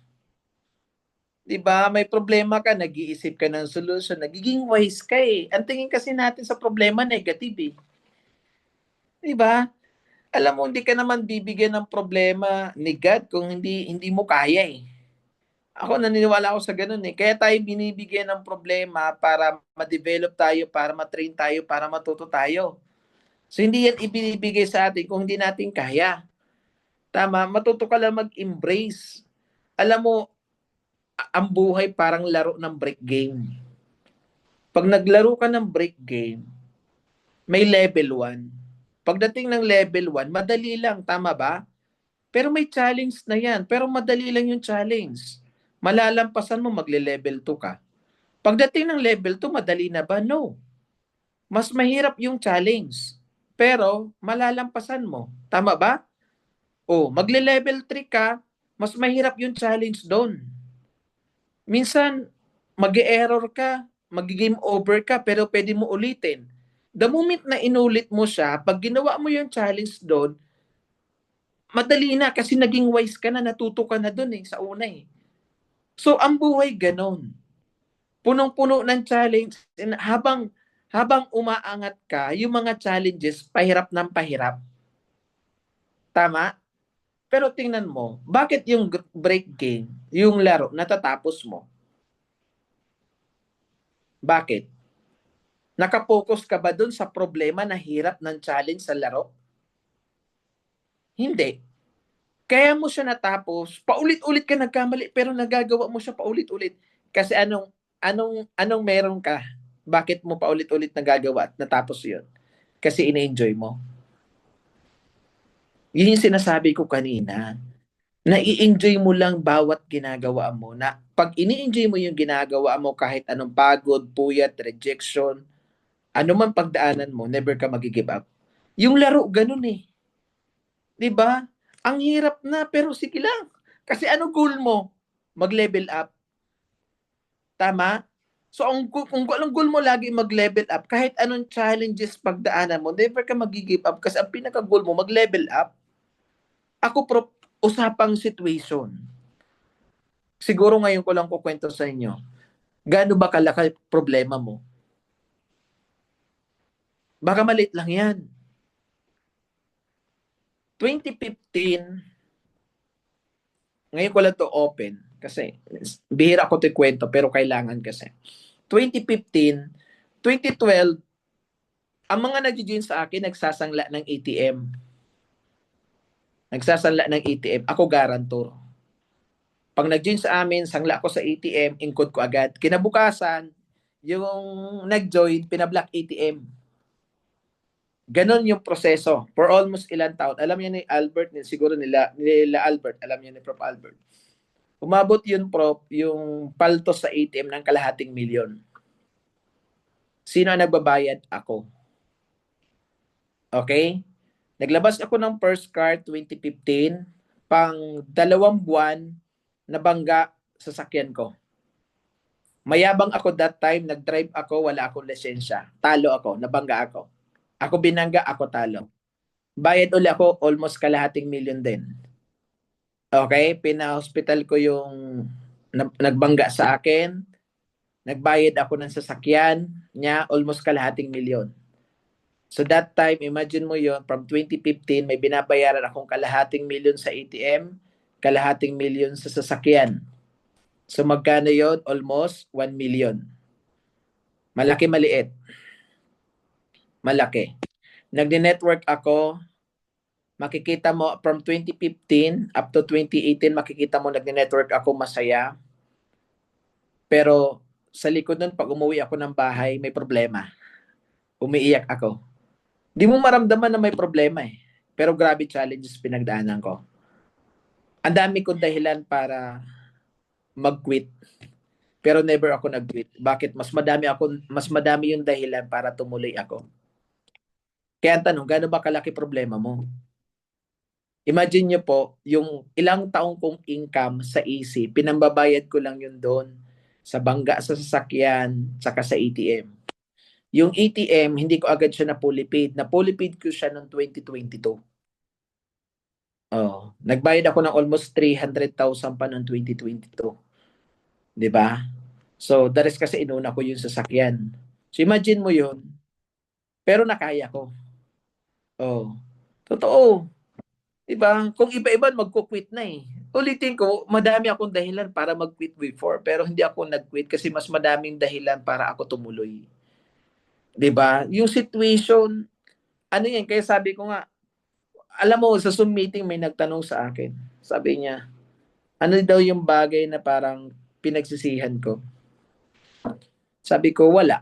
Speaker 3: 'Di ba? May problema ka, nag-iisip ka ng solusyon, nagiging wise ka Ang tingin kasi natin sa problema negative 'Di ba? Alam mo hindi ka naman bibigyan ng problema ni God kung hindi mo kaya Ako naniniwala ako sa ganun Kaya tayo binibigyan ng problema para ma-develop tayo, para ma-train tayo, para matuto tayo. So hindi yan ibinibigay sa atin kung hindi natin kaya. Tama, matuto ka lang mag-embrace. Alam mo, ang buhay parang laro ng break game. Pag naglaro ka ng break game, may level 1, Pagdating ng level 1, madali lang, tama ba? Pero may challenge na yan. Pero madali lang yung challenge. Malalampasan mo, magle-level 2 ka. Pagdating ng level 2, madali na ba? No. Mas mahirap yung challenge. Pero malalampasan mo. Tama ba? O, magle-level 3 ka, mas mahirap yung challenge doon. Minsan, mag-error ka, mag-game over ka, pero pwede mo ulitin. The moment na inulit mo siya, pag ginawa mo yung challenge doon, madali na kasi naging wise ka na, natuto ka na doon sa una So, ang buhay ganon. Punong-puno ng challenge. And habang umaangat ka, yung mga challenges, pahirap ng pahirap. Tama? Pero tingnan mo, bakit yung break game, yung laro, natatapos mo? Bakit? Nakapokus ka ba dun sa problema na hirap ng challenge sa laro? Hindi. Kaya mo siya natapos, paulit-ulit ka nagkamali, pero nagagawa mo siya paulit-ulit. Kasi anong meron ka? Bakit mo paulit-ulit nagagawa at natapos yun? Kasi ina-enjoy mo. Yun yung sinasabi ko kanina. Na-i-enjoy mo lang bawat ginagawa mo. Na pag ini-enjoy mo yung ginagawa mo, kahit anong pagod, puyat, rejection, ano man pagdaanan mo, never ka mag-give up. Yung laro, ganun 'Di ba? Ang hirap na, pero sige lang. Kasi ano goal mo? Mag-level up. Tama? So, kung anong goal mo lagi mag-level up, kahit anong challenges pagdaanan mo, never ka mag-give up kasi ang pinaka-goal mo, mag-level up. Ako, usapang situation. Siguro ngayon ko lang kukwento sa inyo. Gaano ba kalaki problema mo? Baka maliit lang yan. 2015, ngayon ko lang to open kasi bihira ko to kwento pero kailangan kasi. 2015, 2012, ang mga nag-join sa akin nagsasangla ng ATM. Nagsasangla ng ATM. Ako garantor. Pag nag-join sa amin, sangla ako sa ATM, encode ko agad. Kinabukasan, yung nag-join, pinablock ATM. Ganon yung proseso for almost ilang taon. Alam niya ni Albert, siguro nila Albert, alam niya ni Prof. Albert. Umabot yun, Prof, yung paltos sa ATM ng kalahating milyon. Sino ang nagbabayad? Ako. Okay? Naglabas ako ng first card 2015, pang 2 buwan, nabangga sa sakyan ko. Mayabang ako that time, nag-drive ako, wala akong lisensya. Talo ako, nabangga ako. Ako binangga, ako talo. Bayad uli ako, almost kalahating milyon din. Okay? Pina-hospital ko yung nagbangga sa akin. Nagbayad ako ng sasakyan niya, almost kalahating milyon. So that time, imagine mo yon, from 2015, may binabayaran akong kalahating milyon sa ATM, kalahating milyon sa sasakyan. So magkano yon? Almost 1 million. Malaki, maliit? Malaki. Nagdi-network ako, makikita mo from 2015 up to 2018, makikita mo nagdi-network ako, masaya. Pero sa likod nun, pag umuwi ako ng bahay, may problema. Umiiyak ako. Di mo maramdaman na may problema Pero grabe challenges pinagdaanan ko. Ang dami kong dahilan para mag-quit. Pero never ako nag-quit. Bakit? Mas madami yung dahilan para tumuloy ako. Kaya ang tanong, gaano ba kalaki problema mo? Imagine nyo po, yung ilang taong kong income sa EC, pinambabayad ko lang yun doon sa bangga sa sasakyan, saka sa ATM. Yung ATM, hindi ko agad siya na-fully paid. Na-fully paid ko siya noong 2022. Nagbayad ako ng almost 300,000 pa noong 2022. 'Di ba? So, the rest kasi inuna ko yung sasakyan. So, imagine mo yun. Pero nakaya ko. Totoo. 'Di ba? Kung iba-iba magko-quit na Ulitin ko, madami akong dahilan para mag-quit before, pero hindi ako nag-quit kasi mas madaming dahilan para ako tumuloy. 'Di ba? Yung situation, ano yan, kaya sabi ko nga, alam mo, sa Zoom meeting may nagtanong sa akin. Sabi niya, ano daw yung bagay na parang pinagsisihan ko? Sabi ko, wala.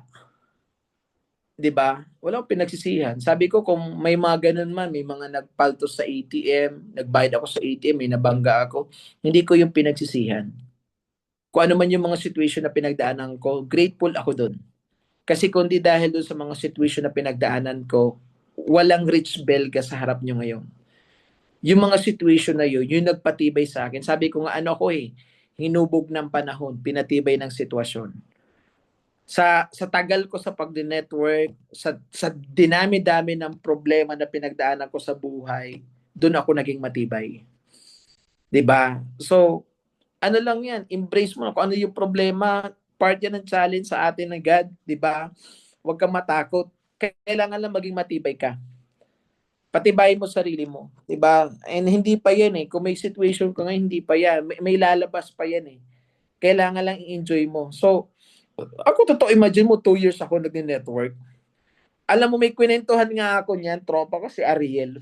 Speaker 3: 'di ba? Wala akong pinagsisihan. Sabi ko kung may mga ganun man, may mga nagpaltos sa ATM, nagbayad ako sa ATM, may nabangga ako, hindi ko yung pinagsisihan. Kung ano man yung mga situation na pinagdaanan ko, grateful ako doon. Kasi kung di dahil doon sa mga situation na pinagdaanan ko, walang rich belga sa harap nyo ngayon. Yung mga situation na yun, yung nagpatibay sa akin. Sabi ko nga, ano ko hinubog ng panahon, pinatibay ng sitwasyon. Sa tagal ko sa pagdi-network, sa dinami-dami ng problema na pinagdaanan ko sa buhay, doon ako naging matibay. 'Di ba? So, ano lang 'yan, embrace mo kung ano yung problema, part 'yan ng challenge sa atin ng God, 'di ba? Huwag kang matakot. Kailangan lang maging matibay ka. Patibayin mo sarili mo, 'di ba? And hindi pa 'yan Kung may situation ka ngayon, hindi pa 'yan. May lalabas pa 'yan Kailangan lang i-enjoy mo. So, ako totoo, imagine mo 2 years ako nag-network. Alam mo, may kwentuhan nga ako niyan, tropa ko si Ariel.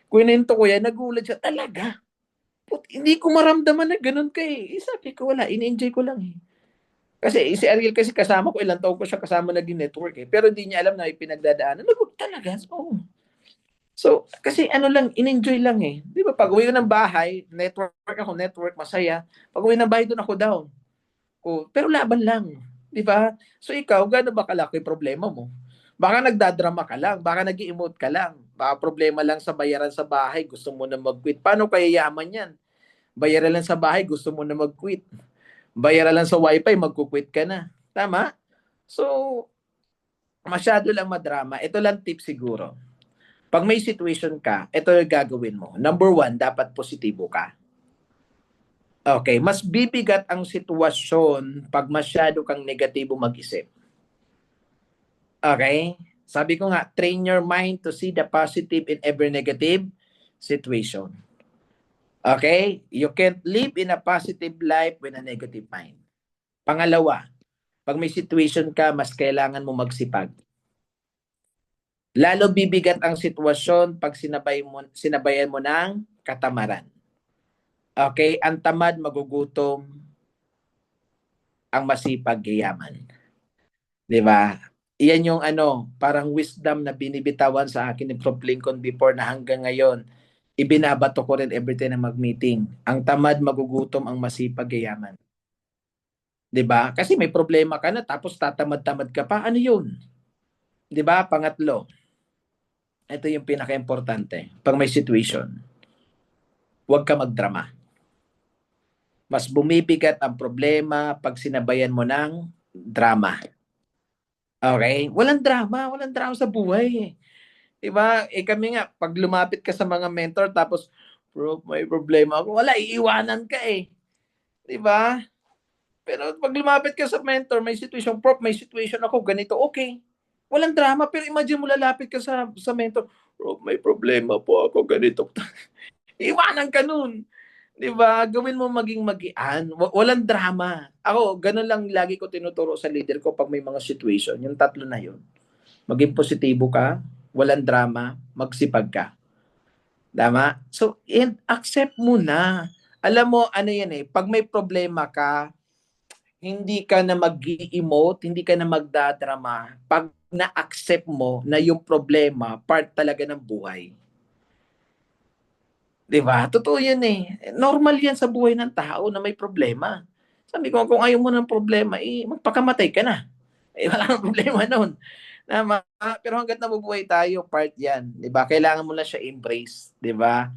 Speaker 3: Kwento ko yan, nagulat siya, talaga. Hindi ko maramdaman na ganun ka sabi ko, wala, in-enjoy ko lang Kasi si Ariel kasi kasama ko, ilang taon ko siya kasama nag-network Pero hindi niya alam na may pinagdadaanan. Nagulat talaga. So, kasi ano lang, in-enjoy lang Di ba, pag uwi ko ng bahay, network, masaya. Pag uwi ng bahay, doon ako down. Pero laban lang. Di ba? So, ikaw, gaano ba kalaki problema mo? Baka nagdadrama ka lang, baka nag-i-emote ka lang, baka problema lang sa bayaran sa bahay, gusto mo na mag-quit. Paano kaya yaman yan? Bayaran lang sa bahay, gusto mo na mag-quit. Bayaran lang sa wifi, mag-quit ka na. Tama? So, masyado lang madrama. Ito lang tip siguro. Pag may situation ka, ito yung gagawin mo. Number 1, dapat positibo ka. Okay, mas bibigat ang sitwasyon pag masyado kang negatibo mag-isip. Okay? Sabi ko nga, train your mind to see the positive in every negative situation. Okay? You can't live in a positive life with a negative mind. Pangalawa, pag may situation ka, mas kailangan mo magsipag. Lalo bibigat ang sitwasyon pag sinabayan mo ng katamaran. Okay? Ang tamad magugutom, ang masipag yayaman. 'Di ba? Iyan yung parang wisdom na binibitawan sa akin ni Prof. Lincoln before na hanggang ngayon, ibinabato ko rin every time na mag-meeting. Ang tamad magugutom, ang masipag yayaman. 'Di ba? Kasi may problema ka na tapos tatamad-tamad ka pa. Ano 'yun? 'Di ba? Pangatlo, ito yung pinaka-importante. Pag may situation, huwag ka magdrama. Mas bumibigat ang problema pag sinabayan mo ng drama. Okay? Walang drama sa buhay. 'Di ba? Kami nga, pag lumapit ka sa mga mentor tapos, bro, may problema ako. Wala, iiwanan ka 'Di ba? Pero pag lumapit ka sa mentor, may situation, prof, may situation ako, ganito, okay. Walang drama, pero imagine mo lalapit ka sa mentor, bro, may problema po ako, ganito. Iwanan ka nun. 'Di ba? Gawin mo maging magian. Walang drama. Ako, ganun lang lagi ko tinuturo sa leader ko pag may mga situation. Yung tatlo na yun. Maging positibo ka, walang drama, magsipag ka. Tama? So, accept mo na. Alam mo, ano yan pag may problema ka, hindi ka na mag-i-emote, hindi ka na magdadrama. Pag na-accept mo na yung problema, part talaga ng buhay. 'Di ba? Totoo yan Normal yan sa buhay ng tao na may problema. Sabi ko, kung ayaw mo ng problema, magpakamatay ka na. Wala nang problema nun. Tama. Pero hanggat nabubuhay tayo, part yan. 'Di ba? Kailangan mo lang siya embrace. 'Di ba?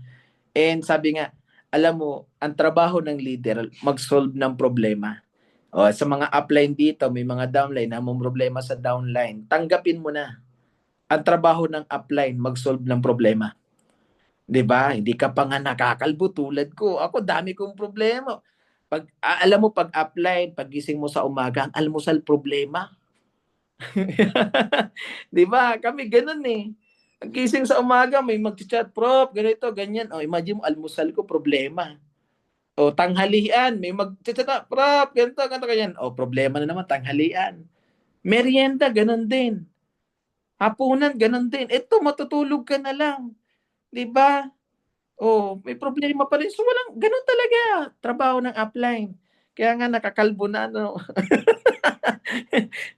Speaker 3: And sabi nga, alam mo, ang trabaho ng leader, mag-solve ng problema. Sa mga upline dito, may mga downline na may problema sa downline. Tanggapin mo na. Ang trabaho ng upline, mag-solve ng problema. 'Di ba? Hindi ka pa nga nakakalbo tulad ko. Ako, dami kong problema. Alam mo, pag upline, pagising mo sa umaga, ang almusal problema. 'Di ba? Kami ganun Gising sa umaga, may mag-chat, prof, ganito, ganyan. Imagine mo, almusal ko problema. Tanghalian, may mag-chat, prof, ganito, ganyan. Problema na naman, tanghalian. Merienda, ganun din. Hapunan, ganun din. Ito, matutulog ka na lang. 'Di ba? May problema pa rin. So, ganun talaga. Trabaho ng upline. Kaya nga nakakalbo na,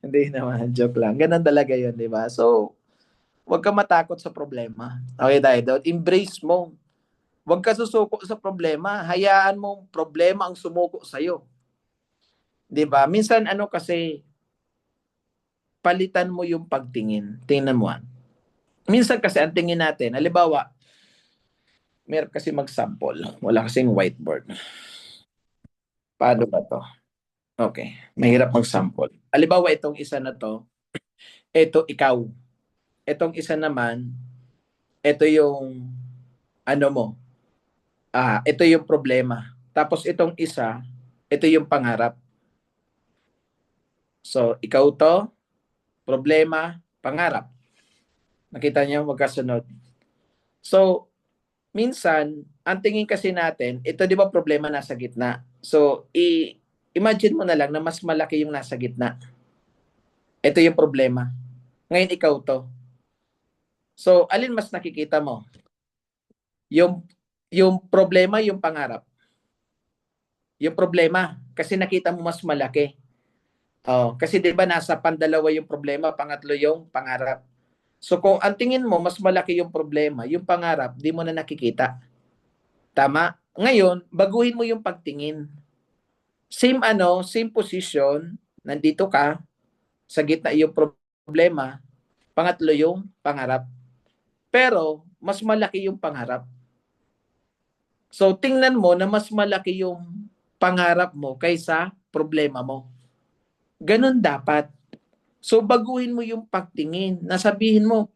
Speaker 3: Hindi naman, joke lang. Ganun talaga yun, di ba? So, huwag ka matakot sa problema. Okay tayo doon. Embrace mo. Huwag ka susuko sa problema. Hayaan mo problema ang sumuko sa'yo. Di ba? Minsan ano kasi, palitan mo yung pagtingin. Tingnan mo. Minsan kasi ang tingin natin, halimbawa, meron kasi mag-sample. Wala kasing whiteboard. Paano ba to? Okay. Mahirap mag-sample. Halimbawa, itong isa na to, ito ikaw. Itong isa naman, ito yung ano mo, ito yung problema. Tapos itong isa, ito yung pangarap. So, ikaw to, problema, pangarap. Nakita niyo, magkasunod. So, minsan, ang tingin kasi natin, ito di ba problema nasa gitna? So, imagine mo na lang na mas malaki yung nasa gitna. Ito yung problema. Ngayon, ikaw to. So, alin mas nakikita mo? Yung problema, yung pangarap. Yung problema, kasi nakita mo mas malaki. Kasi 'di ba nasa pandalawa yung problema, pangatlo yung pangarap. So kung ang tingin mo mas malaki yung problema, yung pangarap, di mo na nakikita. Tama? Ngayon, baguhin mo yung pagtingin. Same position, nandito ka, sa gitna yung problema, pangatlo yung pangarap. Pero mas malaki yung pangarap. So tingnan mo na mas malaki yung pangarap mo kaysa problema mo. Ganun dapat. So baguhin mo yung pagtingin. Nasabihin mo,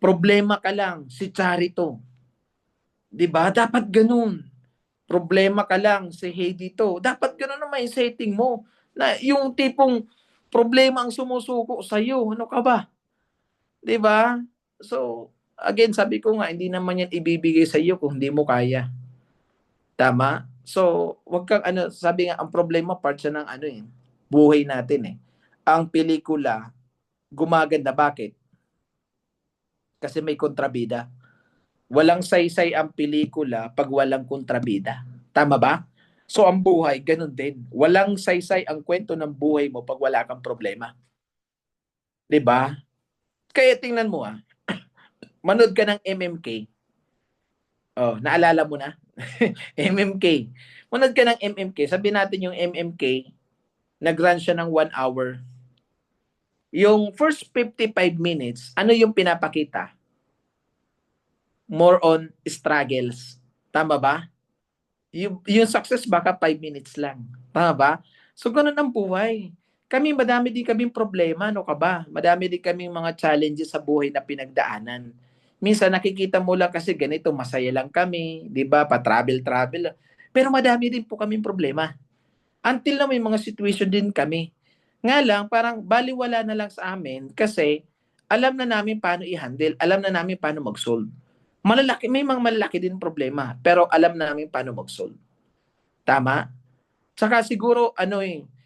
Speaker 3: problema ka lang, si Charito. 'Di ba? Dapat ganun. Problema ka lang, si Heidi to. Dapat ganun naman yung setting mo. Na yung tipong problema ang sumusuko sa iyo. Ano ka ba? 'Di ba? So, again, sabi ko nga, hindi naman yan ibibigay sa iyo kung hindi mo kaya. Tama? So, wag kang sabi nga, ang problema part siya ng buhay natin eh. Ang pelikula, gumaganda. Bakit? Kasi may kontrabida. Walang saysay ang pelikula pag walang kontrabida. Tama ba? So ang buhay, ganun din. Walang saysay ang kwento ng buhay mo pag wala kang problema. 'Di ba? Kaya tingnan mo manood ka ng MMK. Naalala mo na? MMK. Manood ka ng MMK. Sabi natin yung MMK, nag-run siya ng 1 hour. Yung first 55 minutes, ano yung pinapakita? More on struggles. Tama ba? Yung success baka 5 minutes lang. Tama ba? So, ganun ang buhay. Kami, madami din kaming problema, no ka ba? Madami din kaming mga challenges sa buhay na pinagdaanan. Minsan nakikita mo lang kasi ganito, masaya lang kami, di ba? Pa-travel. Pero madami din po kaming problema. Until na may mga situation din kami. Nga lang, parang baliwala na lang sa amin kasi alam na namin paano i-handle, alam na namin paano mag-solve. May mga malalaki din problema, pero alam na namin paano mag-solve. Tama? Saka siguro,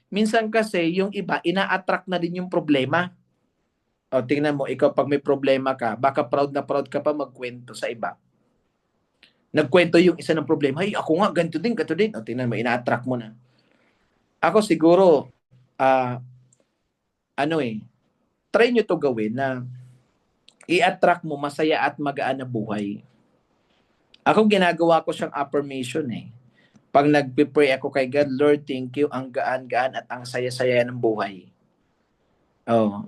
Speaker 3: minsan kasi yung iba, ina-attract na din yung problema. Tingnan mo, ikaw pag may problema ka, baka proud ka pa magkwento sa iba. Nagkwento yung isa ng problema, ay ako nga, ganito din. Tingnan mo, ina-attract mo na. Ako siguro, try nyo to gawin na i-attract mo masaya at magaan na buhay. Ako ginagawa ko siyang affirmation Pag nagpe-pray ako kay God, Lord, thank you, ang gaan-gaan at ang saya-saya ng buhay.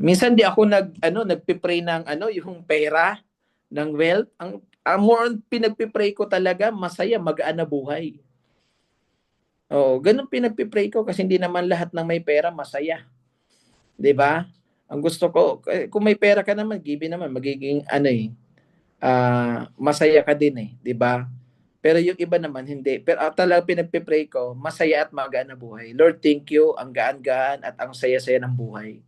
Speaker 3: Minsan di ako nagpe-pray ng yung pera, ng wealth. Ang more on pinagpe-pray ko talaga, masaya, magaan na buhay. Ganun pinagpe-pray ko kasi hindi naman lahat ng may pera masaya. 'Di ba? Ang gusto ko, kung may pera ka naman, given naman, magiging masaya ka din 'di ba? Pero yung iba naman, hindi. Pero talaga pinagpe-pray ko, masaya at magaan na buhay. Lord, thank you, ang gaan-gaan at ang saya-saya ng buhay.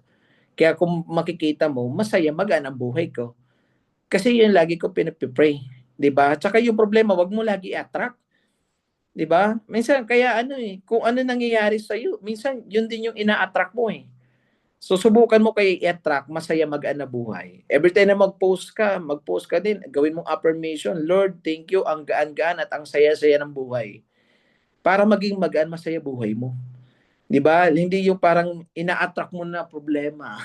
Speaker 3: Kaya kung makikita mo, masaya, magaan ang buhay ko. Kasi yun lagi ko pinagpe-pray. 'Di ba? Tsaka yung problema, wag mo lagi i-attract. 'Di ba? Minsan, kaya kung ano nangyayari sa'yo, minsan yun din yung ina-attract mo So, subukan mo kayo i-attract, masaya, magaan na buhay. Every time na mag-post ka din, gawin mong affirmation, Lord, thank you, ang gaan-gaan at ang saya-saya ng buhay. Para maging magaan, masaya buhay mo. 'Di ba? Hindi yung parang ina-attract mo na problema.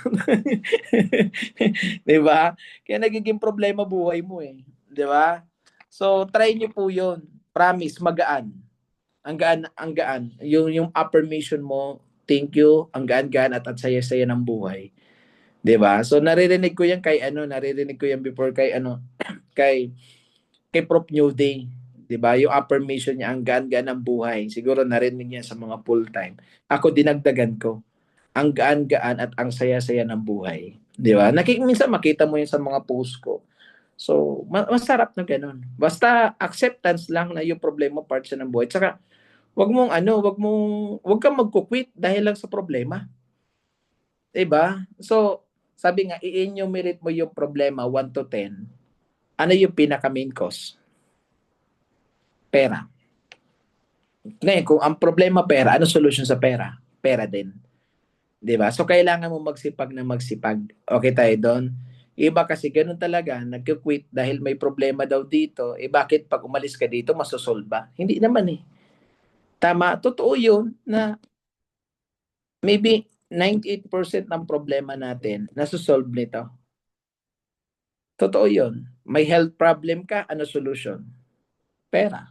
Speaker 3: 'Di ba? Kaya nagiging problema buhay mo eh, 'di ba? So try niyo po 'yon. Promise magaan. Ang gaan. Yung affirmation mo, thank you, ang gaan-gaan at saya-saya ng buhay. 'Di ba? So naririnig ko 'yan kay naririnig ko 'yan before kay kay Prof New Day. 'Di ba? Yung affirmation niya, ang gaan-gaan ng buhay. Siguro narinig niya sa mga full-time. Ako dinagdagan ko, ang gaan-gaan at ang saya-saya ng buhay. 'Di ba? Minsan makita mo 'yan sa mga post ko. So, masarap na ganun. Basta acceptance lang na yung problema part siya ng buhay. Tsaka, wag kang magko-quit dahil lang sa problema. 'Di ba? So, sabi nga, i-enumerate mo yung problema 1 to 10. Ano yung pinaka main cause? Pera. Ngayon, kung ang problema pera, ano solution sa pera? Pera din. 'Di ba? So, kailangan mo magsipag na magsipag. Okay tayo doon? Iba kasi ganun talaga, nagko-quit dahil may problema daw dito. Bakit pag umalis ka dito, masosolve ba? Hindi naman eh. Tama, totoo yun na maybe 98% ng problema natin, nasosolve nito. Totoo yun. May health problem ka, ano solution? Pera.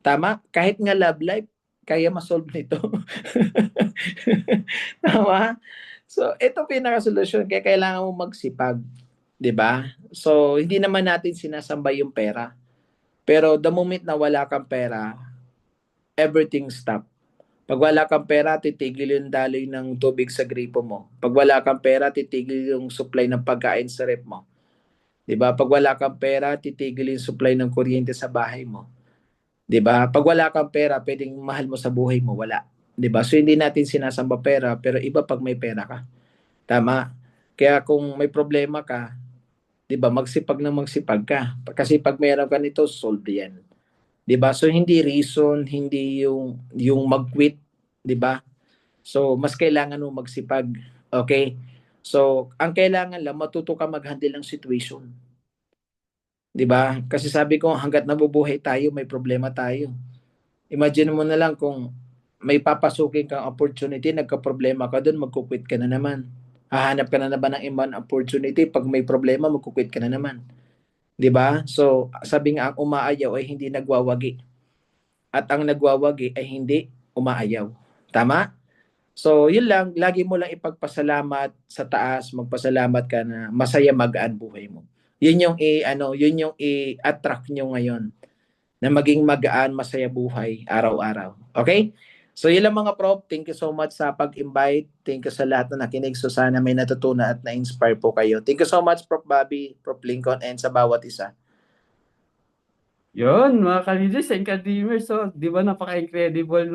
Speaker 3: Tama? Kahit nga love life, kaya masolve nito. Tama? So, ito pinaka-solusyon. Kaya kailangan mo magsipag. 'Di ba? So, hindi naman natin sinasamba yung pera. Pero the moment na wala kang pera, everything stop. Pag wala kang pera, titigil yung daloy ng tubig sa gripo mo. Pag wala kang pera, titigil yung supply ng pagkain sa rep mo. 'Di ba? Pag wala kang pera, titigil yung supply ng kuryente sa bahay mo. 'Di ba? Pag wala kang pera, pwedeng mahal mo sa buhay mo, wala. 'Di ba? So hindi natin sinasamba pera, pero iba pag may pera ka. Tama? Kaya kung may problema ka, 'di ba, magsipag na magsipag ka. Kasi pag meron ka nito, solve 'yan. 'Di ba? So hindi reason, hindi yung mag-quit, 'di ba? So mas kailangan mo magsipag. Okay? So ang kailangan lang matuto ka mag-handle ng situation. 'Di ba? Kasi sabi ko hangga't nabubuhay tayo, may problema tayo. Imagine mo na lang kung may papasukin kang opportunity, nagka-problema ka doon, magko-quit ka na naman. Hahanap ka na naman ng ibang opportunity, pag may problema, magko-quit ka na naman. 'Di ba? So, sabi nga ang umaayaw ay hindi nagwawagi at ang nagwawagi ay hindi umaayaw. Tama? So, yun lang, lagi mo lang ipagpasalamat sa taas, magpasalamat ka na masaya magaan buhay mo. Yun yung yun yung i-attract nyo ngayon na maging magaan, masaya buhay araw-araw. Okay? So, yun lang mga prof. Thank you so much sa pag-invite. Thank you sa lahat na nakinig. So, sana may natutunan at na-inspire po kayo. Thank you so much, Prof. Bobby, Prof. Lincoln, and sa bawat isa.
Speaker 1: Yun, mga ka-leaders and ka-dreamers. So, di ba napaka-incredible